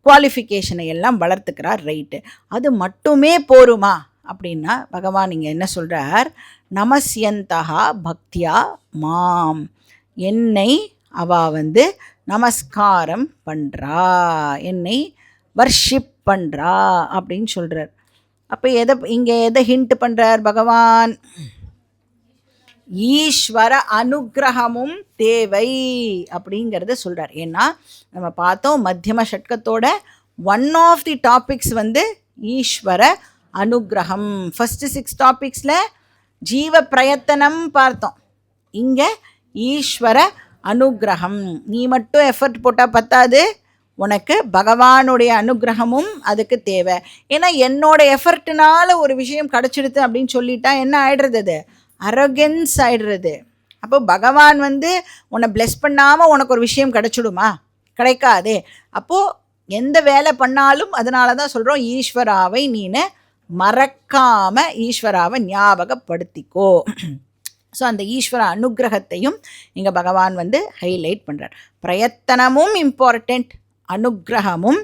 குவாலிஃபிகேஷனை எல்லாம் வளர்த்துக்கிறார். ரைட்டு, அது மட்டுமே போருமா அப்படின்னா பகவான் இங்கே என்ன சொல்கிறார், நமஸ்யந்தஹா பக்தியா மாம். என்னை அவள் வந்து நமஸ்காரம் பண்ணுறா, என்னை வர்ஷிப் பண்ணுறா அப்படின்னு சொல்கிறார். அப்போ இங்கே எதை ஹிண்ட் பண்ணுறார் பகவான், ஈஸ்வர அனுகிரகமும் தேவை அப்படிங்கிறத சொல்கிறார். ஏன்னா நம்ம பார்த்தோம் மத்தியம ஷட்கத்தோட ஒன் ஆஃப் தி டாபிக்ஸ் வந்து ஈஸ்வர அனுகிரகம். ஃபஸ்ட்டு 6 டாபிக்ஸில் ஜீவ பிரயத்தனம் பார்த்தோம், இங்கே ஈஸ்வர அனுகிரகம். நீ மட்டும் எஃபர்ட் போட்டால் பத்தாது, உனக்கு பகவானுடைய அனுகிரகமும் அதுக்கு தேவை. ஏன்னா என்னோட எஃபர்ட்னால ஒரு விஷயம் கிடச்சிடுது அப்படின்னு சொல்லிட்டா என்ன ஆயிடுறது, அது அரகன்ஸ் ஆயிடுறது. அப்போ பகவான் வந்து உன்னை பிளெஸ் பண்ணாமல் உனக்கு ஒரு விஷயம் கிடைச்சிடுமா, கிடைக்காதே. அப்போது எந்த வேலை பண்ணாலும் அதனால தான் சொல்கிறோம், ஈஸ்வராவை நீனு மறக்காமல் ஈஸ்வராவை ஞாபகப்படுத்திக்கோ. ஸோ அந்த ஈஸ்வர அனுகிரகத்தையும் இங்கே பகவான் வந்து ஹைலைட் பண்ணுறார். பிரயத்தனமும் இம்பார்ட்டண்ட், அனுகிரகமும்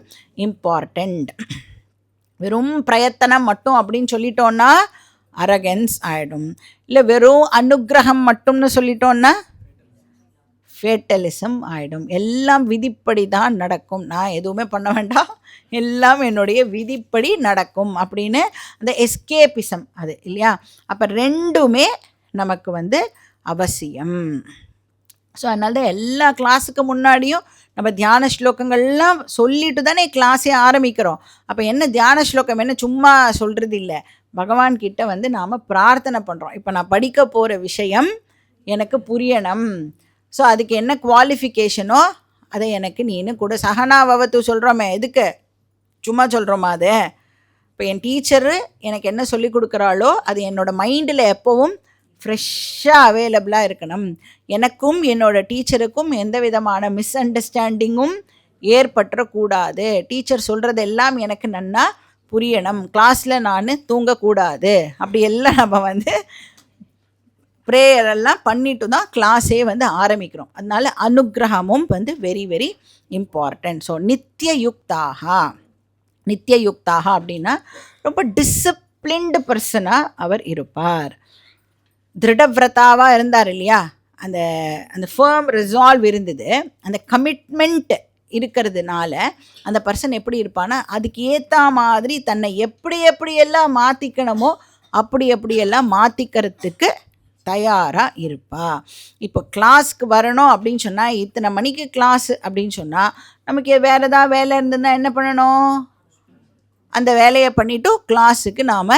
இம்பார்ட்டண்ட். வெறும் பிரயத்தனம் மட்டும் அப்படின்னு சொல்லிட்டோன்னா அரகன்ஸ் ஆகிடும். இல்லை வெறும் அனுகிரகம் மட்டும்னு சொல்லிட்டோன்னா ஃபேட்டலிசம் ஆகிடும். எல்லாம் விதிப்படி தான் நடக்கும், நான் எதுவுமே பண்ண வேண்டாம், எல்லாம் என்னுடைய விதிப்படி நடக்கும் அப்படின்னு அந்த எஸ்கேபிசம் அது இல்லையா. அப்போ ரெண்டுமே நமக்கு வந்து அவசியம். ஸோ அதனால தான் எல்லா கிளாஸுக்கு முன்னாடியும் நம்ம தியான ஸ்லோகங்கள்லாம் சொல்லிட்டு தானே கிளாஸே ஆரம்பிக்கிறோம். அப்போ என்ன தியான ஸ்லோகம் என்ன சும்மா சொல்கிறது இல்லை, பகவான்கிட்ட வந்து நாம் பிரார்த்தனை பண்ணுறோம். இப்போ நான் படிக்க போகிற விஷயம் எனக்கு புரியணும், ஸோ அதுக்கு என்ன குவாலிஃபிகேஷனோ அதை எனக்கு நீனு கூட. சகனாவவத்து சொல்கிறோமே, எதுக்கு சும்மா சொல்கிறோமா அது. இப்போ என் டீச்சரு எனக்கு என்ன சொல்லி கொடுக்குறாளோ அது என்னோடய மைண்டில் எப்போவும் ஃப்ரெஷ்ஷாக அவைலபிளாக இருக்கணும். எனக்கும் என்னோடய டீச்சருக்கும் எந்த விதமான மிஸ் அண்டர்ஸ்டாண்டிங்கும் ஏற்பட்டுறக்கூடாது. டீச்சர் சொல்கிறது எல்லாம் எனக்கு நன்னா புரியணும், கிளாஸில் நான் தூங்கக்கூடாது. அப்படி எல்லாம் நம்ம வந்து ப்ரேயர் எல்லாம் பண்ணிட்டு தான் கிளாஸே வந்து ஆரம்பிக்கிறோம். அதனால அனுகிரகமும் வந்து வெரி வெரி இம்பார்ட்டன்ட். ஸோ நித்தியயுக்தாக அப்படின்னா ரொம்ப டிசிப்ளின்டு பர்சனாக அவர் இருப்பார். திருடவிரதாவாக இருந்தார் இல்லையா, அந்த அந்த ஃபேர்ம் ரிசால்வ் இருந்தது, அந்த கமிட்மெண்ட் இருக்கிறதுனால அந்த பர்சன் எப்படி இருப்பான்னா அதுக்கு ஏற்ற மாதிரி தன்னை எப்படியெல்லாம் மாற்றிக்கணுமோ அப்படியெல்லாம் மாற்றிக்கிறதுக்கு தயாராக இருப்பா. இப்போ கிளாஸ்க்கு வரணும் அப்படின்னு சொன்னால் இத்தனை மணிக்கு கிளாஸ் அப்படின்னு சொன்னால் நமக்கு வேறு ஏதாவது வேலை இருந்ததுன்னா என்ன பண்ணணும், அந்த வேலையை பண்ணிவிட்டு கிளாஸுக்கு நாம்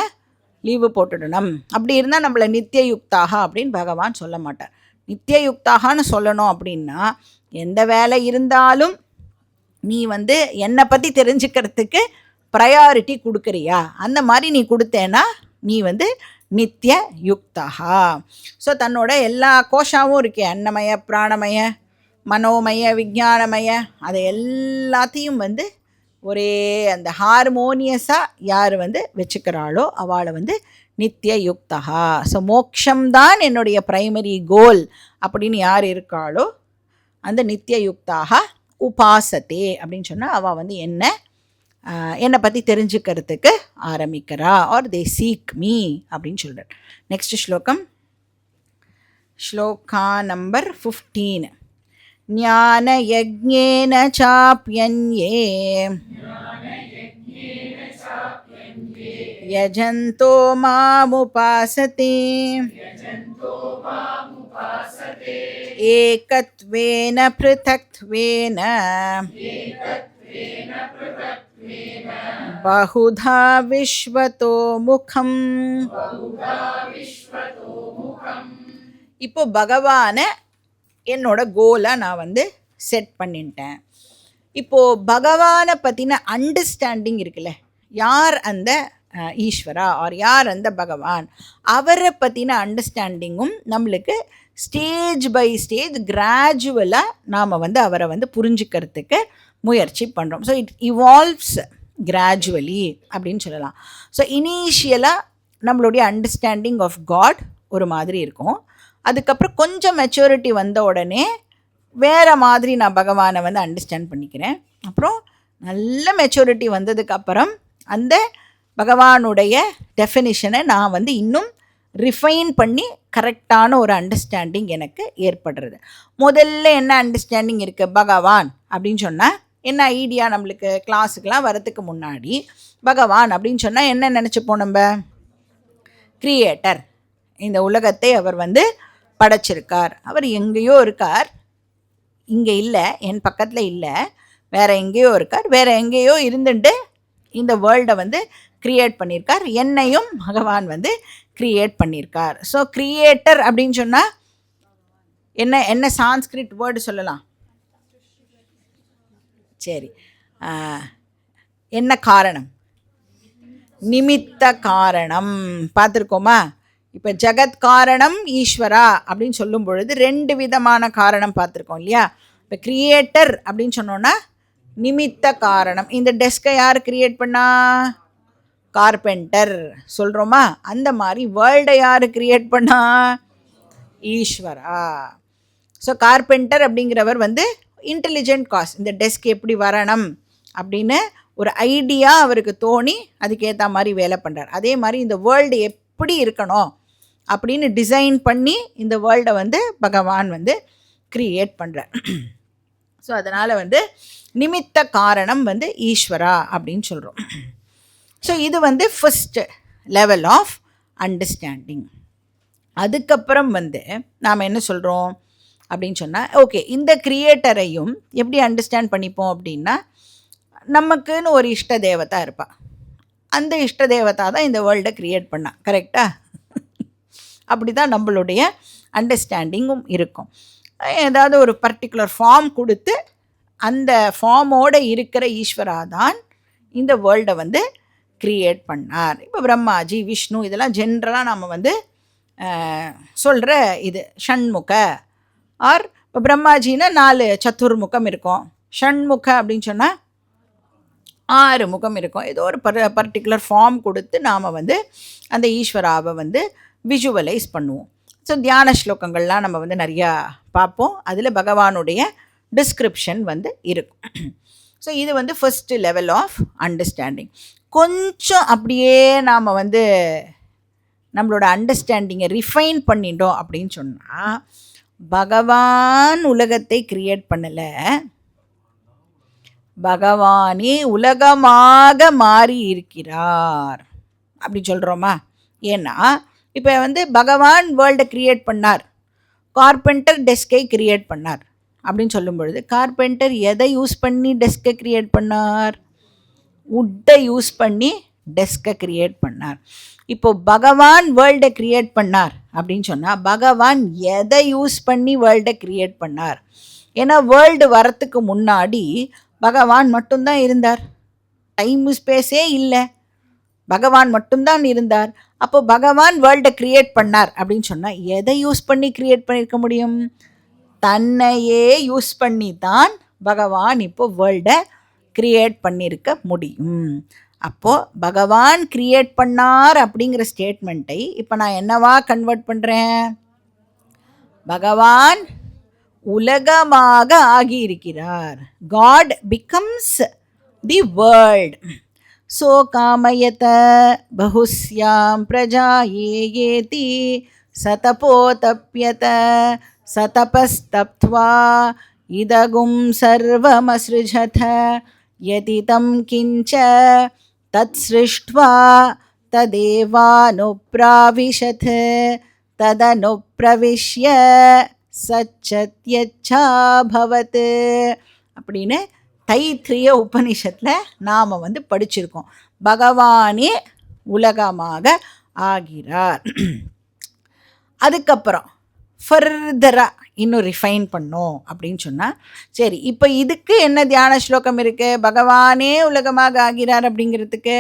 லீவு போட்டுடணும். அப்படி இருந்தால் நம்மளை நித்தியயுக்தாக அப்படின்னு பகவான் சொல்ல மாட்டார். நித்தியயுக்தாகனு சொல்லணும் அப்படின்னா எந்த வேலை இருந்தாலும் நீ வந்து என்னை பற்றி தெரிஞ்சுக்கிறதுக்கு ப்ரையாரிட்டி கொடுக்குறியா, அந்த மாதிரி நீ கொடுத்தேன்னா நீ வந்து நித்திய யுக்தா. ஸோ தன்னோட எல்லா கோஷாவும் இருக்கே, அன்னமய பிராணமய மனோமய விஞ்ஞானமய, அதை எல்லாத்தையும் வந்து ஒரே அந்த ஹார்மோனியஸாக யார் வந்து வச்சுக்கிறாளோ அவளை வந்து நித்திய யுக்தா. ஸோ மோக்ஷம்தான் என்னுடைய ப்ரைமரி கோல் அப்படின்னு யார் இருக்காளோ அந்த நித்திய யுக்தாக உபாசத்தே அப்படின்னு சொன்னால் அவள் வந்து என்னை பற்றி தெரிஞ்சுக்கிறதுக்கு ஆரம்பிக்கிறா. ஆர் தே சீக் மீ அப்படின்னு சொல்கிறார். நெக்ஸ்ட் ஸ்லோகம், ஸ்லோகா நம்பர் 15. ஞான யஜ்ஞேன சாப்யன்யே யஜந்தோ மாமுபாசதே ஏகத்வேன ப்ருதக்த்வேன பஹுதா விஸ்வதோ முகம். இப்போ பகவானை என்னோட கோலாக நான் வந்து செட் பண்ணிட்டேன். இப்போது பகவானை பற்றின அண்டர்ஸ்டாண்டிங் இருக்குல்ல, யார் அந்த ஈஸ்வரா ஆர் யார் அந்த பகவான், அவரை பற்றின அண்டர்ஸ்டாண்டிங்கும் நம்மளுக்கு ஸ்டேஜ் பை ஸ்டேஜ் கிராஜுவலாக நாம் வந்து அவரை வந்து புரிஞ்சுக்கிறதுக்கு முயற்சி பண்ணுறோம். ஸோ இட் இவால்வ்ஸ் கிராஜுவலி அப்படின்னு சொல்லலாம். ஸோ இனிஷியலாக நம்மளுடைய அண்டர்ஸ்டாண்டிங் ஆஃப் காட் ஒரு மாதிரி இருக்கும். அதுக்கப்புறம் கொஞ்சம் மெச்சூரிட்டி வந்த உடனே வேறு மாதிரி நான் பகவானை வந்து அண்டர்ஸ்டாண்ட் பண்ணிக்கிறேன். அப்புறம் நல்ல மெச்சூரிட்டி வந்ததுக்கப்புறம் அந்த பகவானுடைய டெஃபினிஷனை நான் வந்து இன்னும் ரிஃபைன் பண்ணி கரெக்டான ஒரு அண்டர்ஸ்டாண்டிங் எனக்கு ஏற்படுறது. முதல்ல என்ன அண்டர்ஸ்டாண்டிங் இருக்குது பகவான் அப்படின்னு சொன்னால் என்ன ஐடியா, நம்மளுக்கு கிளாஸுக்கெலாம் வரத்துக்கு முன்னாடி பகவான் அப்படின்னு சொன்னால் என்ன நினச்சிப்போம் நம்ம, கிரியேட்டர், இந்த உலகத்தை அவர் வந்து படைச்சிருக்கார், அவர் எங்கேயோ இருக்கார், இங்கே இல்லை, என் பக்கத்தில் இல்லை, வேறு எங்கேயோ இருக்கார், வேறு எங்கேயோ இருந்துட்டு இந்த வேர்ல்டை வந்து க்ரியேட் பண்ணியிருக்கார், என்னையும் பகவான் வந்து க்ரியேட் பண்ணியிருக்கார். ஸோ க்ரியேட்டர் அப்படின்னு சொன்னால் என்ன சான்ஸ்கிரிட் வேர்டு சொல்லலாம், சரி, என்ன காரணம், நிமித்த காரணம். பார்த்துருக்கோமா? இப்போ ஜகத் காரணம் ஈஸ்வரா அப்படின்னு சொல்லும் பொழுது 2 விதமான காரணம் பார்த்துருக்கோம் இல்லையா. இப்போ கிரியேட்டர் அப்படின்னு சொன்னோன்னா நிமித்த காரணம். இந்த டெஸ்கை யார் கிரியேட் பண்ணா, கார்பெண்டர் சொல்கிறோமா, அந்த மாதிரி வேர்ல்டை யார் கிரியேட் பண்ணா, ஈஸ்வரா. ஸோ கார்பெண்டர் அப்படிங்கிறவர் வந்து இன்டெலிஜென்ட் காஸ், இந்த டெஸ்க் எப்படி வரணும் அப்படின்னு ஒரு ஐடியா அவருக்கு தோணி அதுக்கேற்ற மாதிரி வேலை பண்ணுறார். அதே மாதிரி இந்த வேர்ல்டு எப்படி இருக்கணும் அப்படின்னு டிசைன் பண்ணி இந்த வேர்ல்டை வந்து பகவான் வந்து க்ரியேட் பண்ணுறார். ஸோ அதனால் வந்து நிமித்த காரணம் வந்து ஈஸ்வரா அப்படின்னு சொல்கிறோம். ஸோ இது வந்து ஃபஸ்ட் லெவல் ஆஃப் அண்டர்ஸ்டாண்டிங். அதுக்கப்புறம் வந்து நாம் என்ன சொல்கிறோம் அப்படின்னு சொன்னால், ஓகே, இந்த கிரியேட்டரையும் எப்படி அண்டர்ஸ்டாண்ட் பண்ணிப்போம் அப்படின்னா, நமக்குன்னு ஒரு இஷ்ட தேவதா இருப்பாள், அந்த இஷ்ட தேவதா தான் இந்த வேர்ல்டை க்ரியேட் பண்ணா, கரெக்டாக? அப்படி தான் நம்மளுடைய அண்டர்ஸ்டாண்டிங்கும் இருக்கும். ஏதாவது ஒரு பர்டிகுலர் ஃபார்ம் கொடுத்து அந்த ஃபார்மோடு இருக்கிற ஈஸ்வரா தான் இந்த வேர்ல்டை வந்து க்ரியேட் பண்ணார். இப்போ பிரம்மாஜி, விஷ்ணு, இதெல்லாம் ஜென்ரலாக நம்ம வந்து சொல்கிற இது ஷண்முக. ஆர் இப்போ பிரம்மாஜின்னா 4 சத்துர்முகம் இருக்கும், ஷண்முக அப்படின்னு சொன்னால் 6 முகம் இருக்கும். ஏதோ ஒரு பர்டிகுலர் ஃபார்ம் கொடுத்து நாம் வந்து அந்த ஈஸ்வராவை வந்து விஷுவலைஸ் பண்ணுவோம். ஸோ தியான ஸ்லோகங்கள்லாம் நம்ம வந்து நிறையா பார்ப்போம். அதில் பகவானுடைய டிஸ்கிரிப்ஷன் வந்து இருக்கும். ஸோ இது வந்து ஃபஸ்ட்டு லெவல் ஆஃப் அண்டர்ஸ்டாண்டிங். கொஞ்சம் அப்படியே நாம் வந்து நம்மளோட அண்டர்ஸ்டாண்டிங்கை ரிஃபைன் பண்ணிட்டோம் அப்படின்னு சொன்னால், பகவான் உலகத்தை கிரியேட் பண்ணலை, பகவானே உலகமாக மாறி இருக்கிறார் அப்படி சொல்கிறோமா? ஏன்னா இப்போ வந்து பகவான் வேர்ல்டை கிரியேட் பண்ணார், கார்பெண்டர் டெஸ்கை கிரியேட் பண்ணார் அப்படின்னு சொல்லும் பொழுது, கார்பெண்டர் எதை யூஸ் பண்ணி டெஸ்கை கிரியேட் பண்ணார்? வுட்டை யூஸ் பண்ணி டெஸ்கை கிரியேட் பண்ணார். இப்போது பகவான் வேர்ல்டை கிரியேட் பண்ணார் அப்படின்னு சொன்னால், பகவான் எதை யூஸ் பண்ணி வேர்ல்டை கிரியேட் பண்ணார்? ஏன்னா வேர்ல்டு வரத்துக்கு முன்னாடி பகவான் மட்டும்தான் இருந்தார், டைம் ஸ்பேஸே இல்லை, பகவான் மட்டும்தான் இருந்தார். அப்போ பகவான் வேர்ல்டை கிரியேட் பண்ணார் அப்படின்னு சொன்னால் எதை யூஸ் பண்ணி கிரியேட் பண்ணியிருக்க முடியும்? தன்னையே யூஸ் பண்ணி தான் பகவான் இப்போ வேர்ல்டை கிரியேட் பண்ணியிருக்க முடியும். அப்போது பகவான் கிரியேட் பண்ணார் அப்படிங்கிற ஸ்டேட்மெண்ட்டை இப்போ நான் என்னவா கன்வெர்ட் பண்ணுறேன்? பகவான் உலகமாக ஆகியிருக்கிறார். God becomes the world. So காமயத பகுஸ்யாம் பிரஜா ஏயேதி சதபோதப்யத சதபஸ்தப்த்வா இதகும் சர்வமஸ்ருஜத யதி தம் கிஞ்ச தத் ஸ்ருஷ்ட்வா ததேவானுப்ராவிஷத் ததனுப்ரவிஷ்ய சச்சத்யச்சாபவத் அப்படின்னு தைத்திரிய உபனிஷத்தில் நாம் வந்து படிச்சிருக்கோம். பகவானே உலகமாக ஆகிறார். அதுக்கப்புறம் ஃபர்தராக இன்னும் ரிஃபைன் பண்ணோம் அப்படின்னு சொன்னால், சரி இப்போ இதுக்கு என்ன தியான ஸ்லோகம் இருக்குது? பகவானே உலகமாக ஆகிறார் அப்படிங்கிறதுக்கு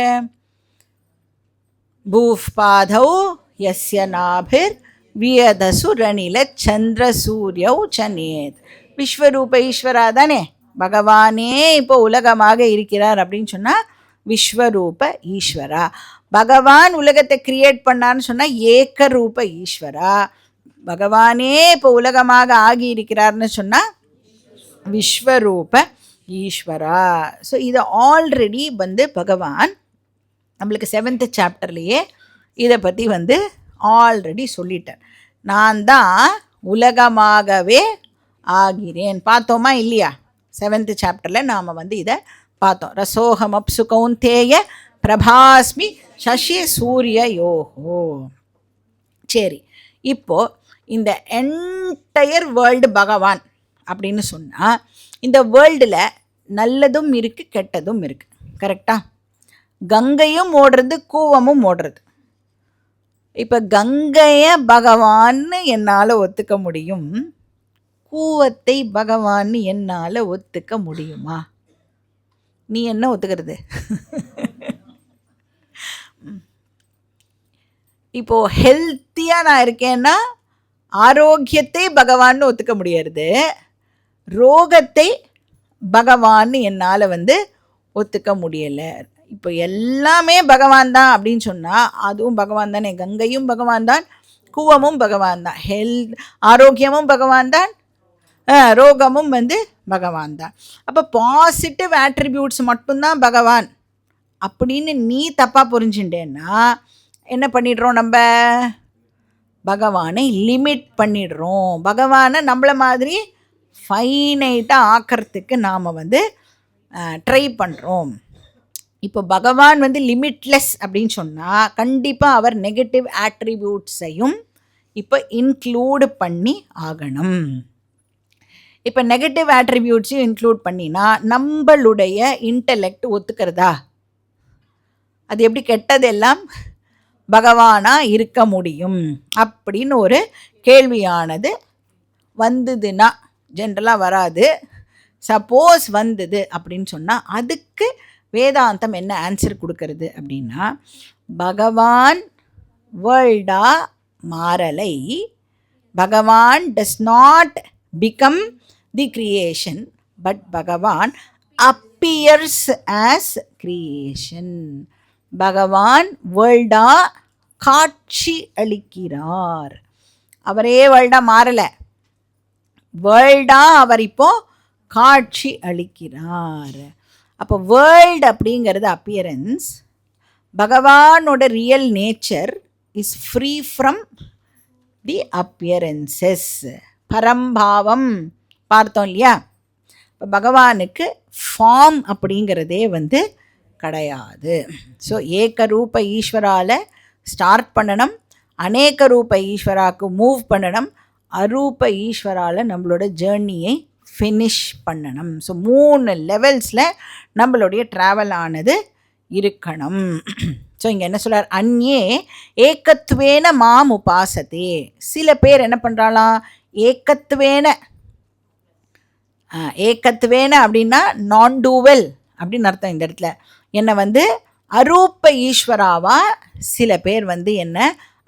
பூஃப் பாதௌ யஸ்ய நாபிர் வியதசு ரணில சந்திர சூரியௌ சனேத். விஸ்வரூப ஈஸ்வரா தானே பகவானே இப்போ உலகமாக இருக்கிறார் அப்படின்னு சொன்னால் விஸ்வரூப ஈஸ்வரா. பகவான் உலகத்தை கிரியேட் பண்ணான்னு சொன்னால் ஏக்கரூப ஈஸ்வரா. பகவானே இப்போ உலகமாக ஆகி இருக்கிறார்னு சொன்னால் விஸ்வரூப ஈஸ்வரா. ஸோ இது ஆல்ரெடி வந்து பகவான் நம்மளுக்கு 7th சாப்டர்லேயே இதை பற்றி வந்து ஆல்ரெடி சொல்லிட்டேன். நான் தான் உலகமாகவே ஆகிறேன் பார்த்தோமா இல்லையா? 7th சாப்டரில் நாம் வந்து இதை பார்த்தோம். ரசோகம் அப்சு கௌந்தேய பிரபாஸ்மி சசி சூரிய யோகோ. சரி, இப்போது இந்த என்டையர் வேர்ல்டு பகவான் அப்படின்னு சொன்னால், இந்த வேர்ல்டில் நல்லதும் இருக்குது கெட்டதும் இருக்குது, கரெக்டாக? கங்கையும் ஓடுறது, கூவமும் ஓடுறது. இப்போ கங்கையை பகவான்னு என்னால் ஒத்துக்க முடியும், கூவத்தை பகவான்னு என்னால் ஒத்துக்க முடியுமா? நீ என்ன ஒத்துக்கிறது? இப்போது ஹெல்த்தியாக நான் இருக்கேன்னா ஆரோக்கியத்தை பகவான்னு ஒத்துக்க முடியாது, ரோகத்தை பகவான்னு என்னால் வந்து ஒத்துக்க முடியலை. இப்போ எல்லாமே பகவான் தான் அப்படின்னு சொன்னால் அதுவும் பகவான் தானே. கங்கையும் பகவான் தான், கூவமும் பகவான் தான், ஆரோக்கியமும் பகவான் தான், ரோகமும் வந்து பகவான் தான். அப்போ பாசிட்டிவ் ஆட்ரிபியூட்ஸ் மட்டும்தான் பகவான் அப்படின்னு நீ தப்பாக புரிஞ்சுட்டேன்னா என்ன பண்ணிடுறோம்? நம்ம பகவானை லிமிட் பண்ணிடுறோம். பகவானை நம்மளை மாதிரி ஃபைனைட்டாக ஆக்கிறதுக்கு நாம் வந்து ட்ரை பண்ணுறோம். இப்போ பகவான் வந்து லிமிட்லெஸ் அப்படின்னு சொன்னால் கண்டிப்பாக அவர் நெகட்டிவ் ஆட்ரிபியூட்ஸையும் இப்போ இன்க்ளூடு பண்ணி ஆகணும். இப்போ நெகட்டிவ் ஆட்ரிபியூட்ஸையும் இன்க்ளூட் பண்ணினா நம்மளுடைய இன்டெலெக்ட் ஒத்துக்கிறதா? அது எப்படி கெட்டதெல்லாம் பகவானாக இருக்க முடியும் அப்படின்னு ஒரு கேள்வியானது வந்ததுன்னா, ஜென்ரலாக வராது, சப்போஸ் வந்தது அப்படின்னு சொன்னால் அதுக்கு வேதாந்தம் என்ன ஆன்சர் கொடுக்கறது அப்படின்னா, பகவான் வேர்ல்டா மாறலை, பகவான் does not become the creation, but பகவான் அப்பியர்ஸ் ஆஸ் கிரியேஷன். பகவான் வேர்ல்டா காட்சி அளிக்கிறார். அவரே வேர்ல்டாக மாறலை, வேர்ல்டாக அவர் இப்போ காட்சி அளிக்கிறார். அப்போ வேர்ல்டு அப்படிங்கிறது அப்பியரன்ஸ். பகவானோட real nature is free from the appearances. பரம்பாவம் பார்த்தோம் இல்லையா? இப்போ பகவானுக்கு ஃபார்ம் அப்படிங்கிறதே கிடையாது. ஸோ ஏகரூப ஈஸ்வரால் ஸ்டார்ட் பண்ணணும், அநேக ரூப ஈஸ்வராவுக்கு மூவ் பண்ணணும், அரூப ஈஸ்வரால் நம்மளோட ஜேர்னியை ஃபினிஷ் பண்ணணும். ஸோ 3 லெவல்ஸில் நம்மளுடைய ட்ராவல் ஆனது இருக்கணும். ஸோ இங்கே என்ன சொல்கிறார்? அந்யே ஏகத்வேன மாம் உபாசத்தே. சில பேர் என்ன பண்ணுறாளாம், ஏகத்வேன அப்படின்னா நான் டூவெல் அப்படின்னு அர்த்தம். இந்த இடத்துல என்னை அரூப ஈஸ்வராவா சில பேர் என்ன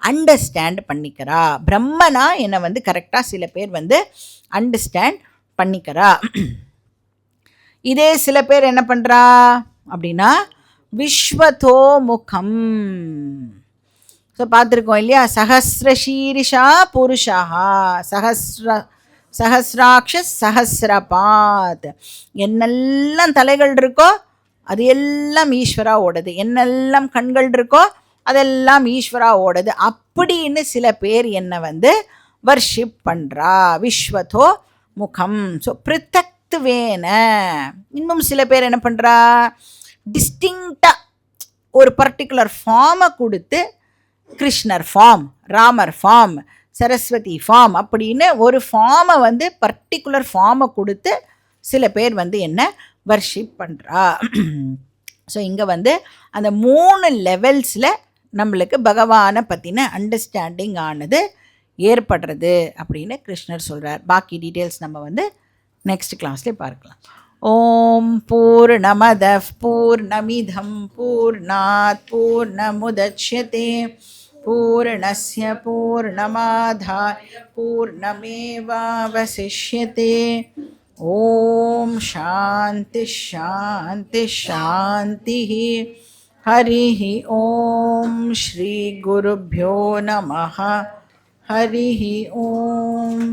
அண்டர்ஸ்டாண்ட் பண்ணிக்கிறா. பிரம்மனா என்னை கரெக்டாக சில பேர் அண்டர்ஸ்டாண்ட் பண்ணிக்கிறா. இதே சில பேர் என்ன பண்ணுறா அப்படின்னா விஸ்வதோ முகம். ஸோ பார்த்துருக்கோம் இல்லையா? சஹஸ்ரசீரிஷா புருஷா சஹஸ்ராட்ச சஹஸ்ரபாத். என்னெல்லாம் தலைகள் இருக்கோ அது எல்லாம் ஈஸ்வரா ஓடுது, என்னெல்லாம் கண்கள் இருக்கோ அதெல்லாம் ஈஸ்வரா ஓடுது அப்படின்னு சில பேர் என்னை வர்ஷிப் பண்ணுறா. விஸ்வதோ முகம். ஸோ பிருத்தக்துவேன. இன்னும் சில பேர் என்ன பண்ணுறா, டிஸ்டிங்க்டாக ஒரு பர்டிகுலர் ஃபார்மை கொடுத்து, கிருஷ்ணர் ஃபார்ம், ராமர் ஃபார்ம், சரஸ்வதி ஃபார்ம் அப்படின்னு ஒரு ஃபார்மை பர்டிகுலர் ஃபார்மை கொடுத்து சில பேர் என்ன வர்ஷிப் பண்ணுறா. ஸோ இங்கே அந்த 3 லெவல்ஸில் நம்மளுக்கு பகவானை பற்றின அண்டர்ஸ்டாண்டிங் ஆனது ஏற்படுறது அப்படின்னு கிருஷ்ணர் சொல்கிறார். பாக்கி டீட்டெயில்ஸ் நம்ம நெக்ஸ்ட் கிளாஸ்லேயே பார்க்கலாம். ஓம் பூர்ணமதః பூர்ணமிதம் பூர்ணாத் பூர்ணமுதச்யதே பூர்ணஸ்ய பூர்ணமாதாய பூர்ணமேவாவசிஷ்யதே. ஓம் சாந்தி சாந்தி சாந்தி. ஹரிः ஓம் ஸ்ரீ குருभ्यो நமः. ஹரிः ஓம்.